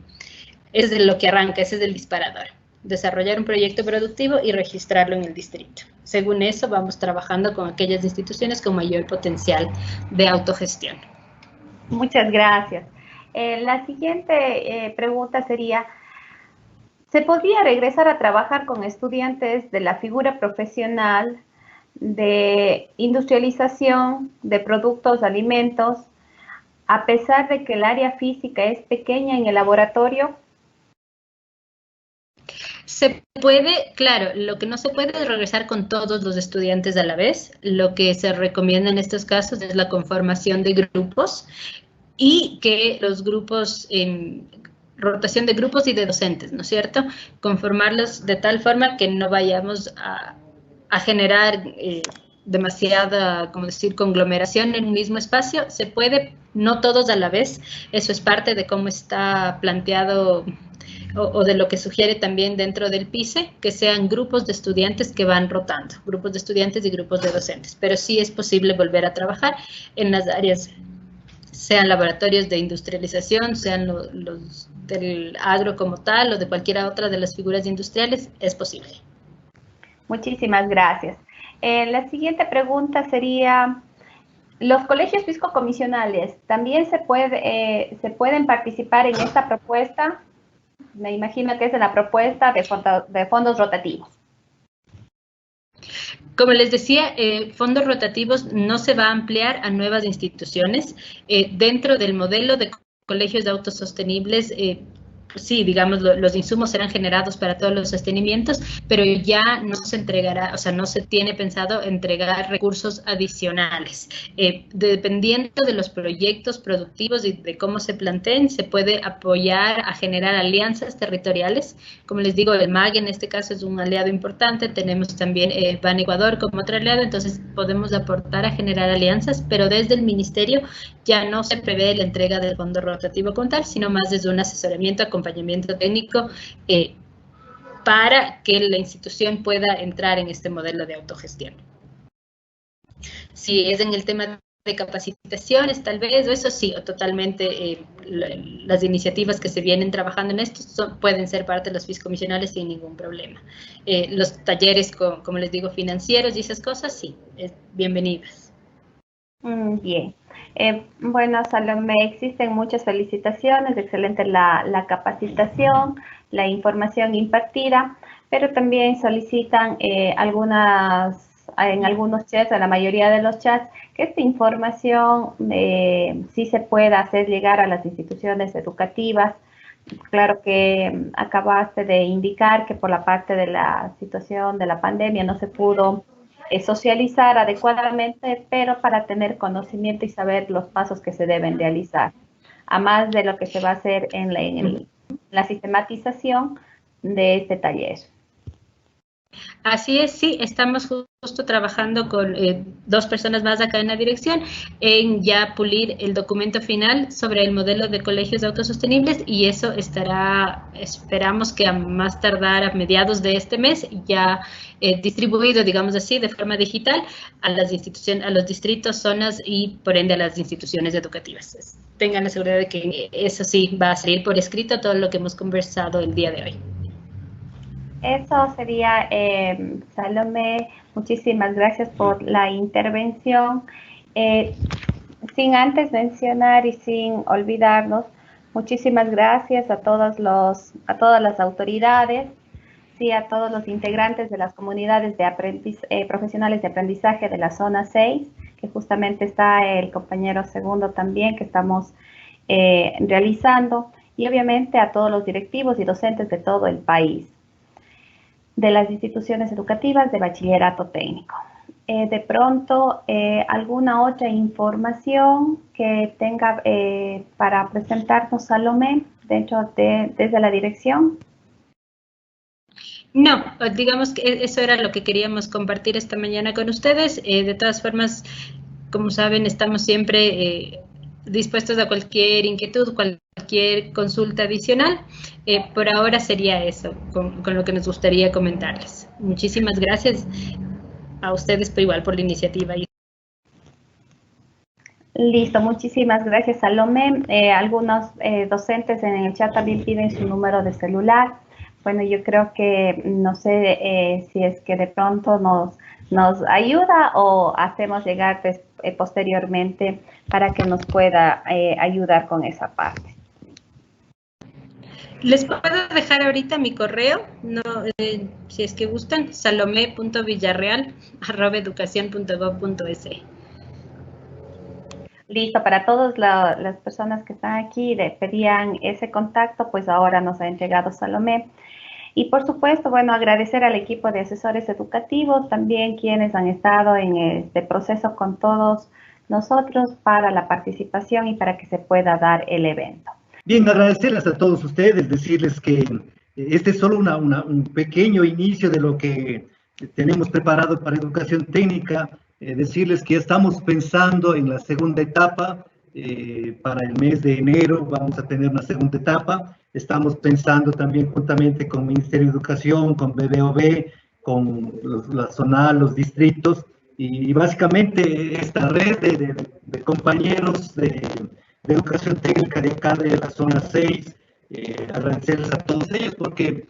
es lo que arranca, ese es el disparador. Desarrollar un proyecto productivo y registrarlo en el distrito. Según eso, vamos trabajando con aquellas instituciones con mayor potencial de autogestión. Muchas gracias. La siguiente pregunta sería, ¿se podría regresar a trabajar con estudiantes de la figura profesional de industrialización de productos, alimentos, a pesar de que el área física es pequeña en el laboratorio? Se puede, claro, lo que no se puede es regresar con todos los estudiantes a la vez. Lo que se recomienda en estos casos es la conformación de grupos y que los grupos, rotación de grupos y de docentes, ¿no es cierto? Conformarlos de tal forma que no vayamos a generar demasiada, como decir, conglomeración en un mismo espacio. Se puede, no todos a la vez, eso es parte de cómo está planteado o de lo que sugiere también dentro del PICE, que sean grupos de estudiantes que van rotando, grupos de estudiantes y grupos de docentes, pero sí es posible volver a trabajar en las áreas, sean laboratorios de industrialización, sean los del agro como tal o de cualquiera otra de las figuras industriales, es posible. Muchísimas gracias. La siguiente pregunta sería, ¿los colegios fiscocomisionales también se pueden participar en esta propuesta? Me imagino que es en la propuesta de fondos rotativos. Como les decía, fondos rotativos no se va a ampliar a nuevas instituciones. Dentro del modelo de colegios de autosostenibles, sí, digamos, los insumos serán generados para todos los sostenimientos, pero ya no se entregará, o sea, no se tiene pensado entregar recursos adicionales. Dependiendo de los proyectos productivos y de cómo se planteen, se puede apoyar a generar alianzas territoriales. Como les digo, el MAG en este caso es un aliado importante, tenemos también BAN Ecuador como otro aliado, entonces podemos aportar a generar alianzas, pero desde el ministerio ya no se prevé la entrega del fondo rotativo como tal, sino más desde un asesoramiento, acompañamiento técnico para que la institución pueda entrar en este modelo de autogestión. Si es en el tema de capacitaciones, tal vez, o eso sí, o totalmente las iniciativas que se vienen trabajando en esto pueden ser parte de los fiscomisionales sin ningún problema. Los talleres, como les digo, financieros y esas cosas, sí, bienvenidas. Bien. Bueno, Salomé, existen muchas felicitaciones, excelente la capacitación, la información impartida, pero también solicitan en algunos chats, en la mayoría de los chats, que esta información sí se pueda hacer llegar a las instituciones educativas. Claro que acabaste de indicar que por la parte de la situación de la pandemia no se pudo socializar adecuadamente, pero para tener conocimiento y saber los pasos que se deben realizar, a más de lo que se va a hacer en la sistematización de este taller. Así es, sí, estamos justo trabajando con 2 personas más acá en la dirección en ya pulir el documento final sobre el modelo de colegios autosostenibles y eso estará, esperamos que a más tardar a mediados de este mes ya distribuido, digamos así, de forma digital a las instituciones, a los distritos, zonas y por ende a las instituciones educativas. Tengan la seguridad de que eso sí va a salir por escrito todo lo que hemos conversado el día de hoy. Eso sería, Salomé, muchísimas gracias por la intervención. Sin antes mencionar y sin olvidarnos, muchísimas gracias a todas las autoridades, sí, a todos los integrantes de las comunidades de profesionales de aprendizaje de la zona 6, que justamente está el compañero segundo también que estamos realizando, y obviamente a todos los directivos y docentes de todo el país, de las instituciones educativas de bachillerato técnico. De pronto, alguna otra información que tenga para presentarnos, Salomé, desde la dirección. No, digamos que eso era lo que queríamos compartir esta mañana con ustedes. De todas formas, como saben, estamos siempre dispuestos a cualquier inquietud, cualquier consulta adicional. Por ahora sería eso, con lo que nos gustaría comentarles. Muchísimas gracias a ustedes por igual por la iniciativa. Listo, muchísimas gracias, Salomé. Algunos docentes en el chat también piden su número de celular. Bueno, yo creo que no sé si es que de pronto nos ayuda o hacemos llegar posteriormente para que nos pueda ayudar con esa parte. Les puedo dejar ahorita mi correo, no, si es que gustan, salome.villarreal@educacion.gov.es. Listo, para todas las personas que están aquí, pedían ese contacto, pues ahora nos ha entregado Salomé. Y por supuesto, bueno, agradecer al equipo de asesores educativos, también quienes han estado en este proceso con todos nosotros para la participación y para que se pueda dar el evento. Bien, agradecerles a todos ustedes, decirles que este es solo un pequeño inicio de lo que tenemos preparado para educación técnica, decirles que ya estamos pensando en la segunda etapa, para el mes de enero vamos a tener una segunda etapa, estamos pensando también juntamente con el Ministerio de Educación, con BBOB, con la zonal, los distritos, y básicamente esta red de compañeros de educación técnica de acá de la zona 6, agradecerles a todos ellos porque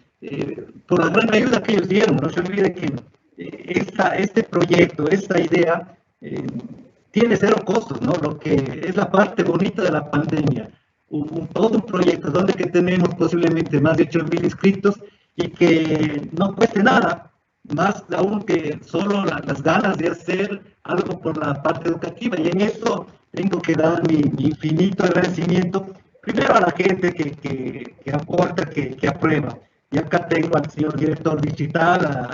por la gran ayuda que ellos dieron. No se olvide que este proyecto, esta idea, tiene cero costos, ¿no? Lo que es la parte bonita de la pandemia. Todo un proyecto donde que tenemos posiblemente más de 8.000 inscritos y que no cueste nada, más aún que solo las ganas de hacer algo por la parte educativa. Y en eso tengo que dar mi infinito agradecimiento, primero a la gente que aporta, que aprueba. Y acá tengo al señor director digital,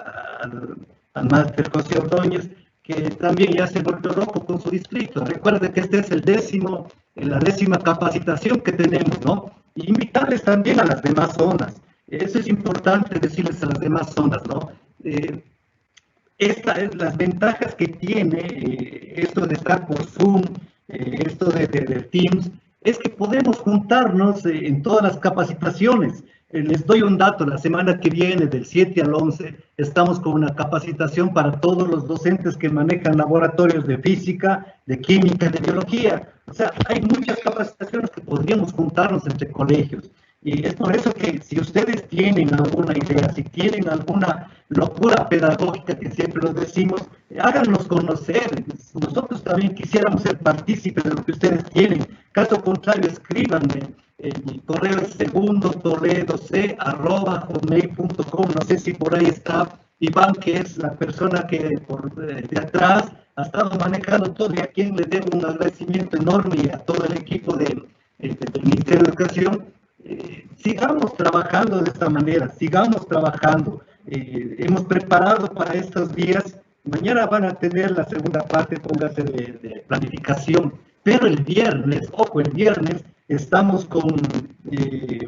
al máster José Ordóñez, que también ya se volvió loco con su distrito. Recuerde que este es la 10ª capacitación que tenemos, ¿no? Y invitarles también a las demás zonas. Eso es importante decirles a las demás zonas, ¿no? Las ventajas que tiene esto de estar por Zoom, esto de Teams, es que podemos juntarnos en todas las capacitaciones. Les doy un dato, la semana que viene, del 7 al 11, estamos con una capacitación para todos los docentes que manejan laboratorios de física, de química, de biología. O sea, hay muchas capacitaciones que podríamos juntarnos entre colegios. Y es por eso que si ustedes tienen alguna idea, si tienen alguna locura pedagógica, que siempre lo decimos, háganos conocer. Nosotros también quisiéramos ser partícipes de lo que ustedes tienen. Caso contrario, escríbanme. Mi correo es segundotoledoc@hotmail.com. No sé si por ahí está Iván, que es la persona que de atrás ha estado manejando todo, y a quien le debo un agradecimiento enorme, y a todo el equipo del Ministerio de Educación. Sigamos trabajando de esta manera, sigamos trabajando. Hemos preparado para estos días. Mañana van a tener la segunda parte, póngase, de planificación, pero el viernes, ojo, el viernes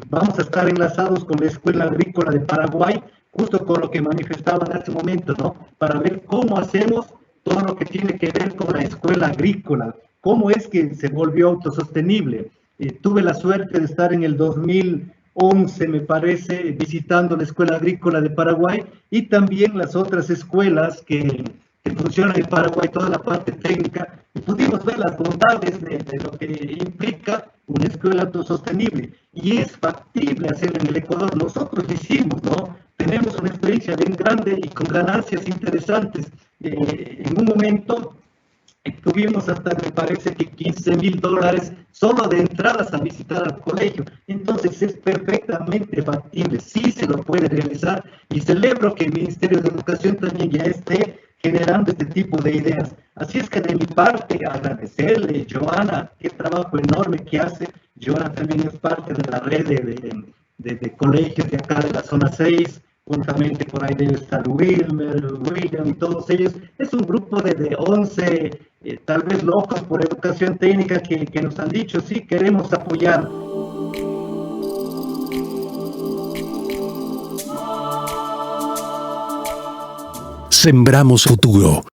vamos a estar enlazados con la Escuela Agrícola de Paraguay, justo con lo que manifestaban en este momento, ¿no? Para ver cómo hacemos todo lo que tiene que ver con la escuela agrícola, cómo es que se volvió autosostenible. Tuve la suerte de estar en el 2011, me parece, visitando la Escuela Agrícola de Paraguay y también las otras escuelas que funcionan en Paraguay, toda la parte técnica, y pudimos ver las bondades de lo que implica una escuela autosostenible. Y es factible hacerlo en el Ecuador. Nosotros lo hicimos, ¿no? Tenemos una experiencia bien grande y con ganancias interesantes. En un momento tuvimos hasta, me parece que $15.000 solo de entradas a visitar al colegio. Entonces es perfectamente factible, sí se lo puede realizar, y celebro que el Ministerio de Educación también ya esté generando este tipo de ideas. Así es que de mi parte, agradecerle, Joana, qué trabajo enorme que hace. Joana también es parte de la red de colegios de acá de la zona 6, juntamente por ahí debe estar William y todos ellos. Es un grupo de 11, tal vez locos por educación técnica, que nos han dicho, sí, queremos apoyar. Sembramos futuro.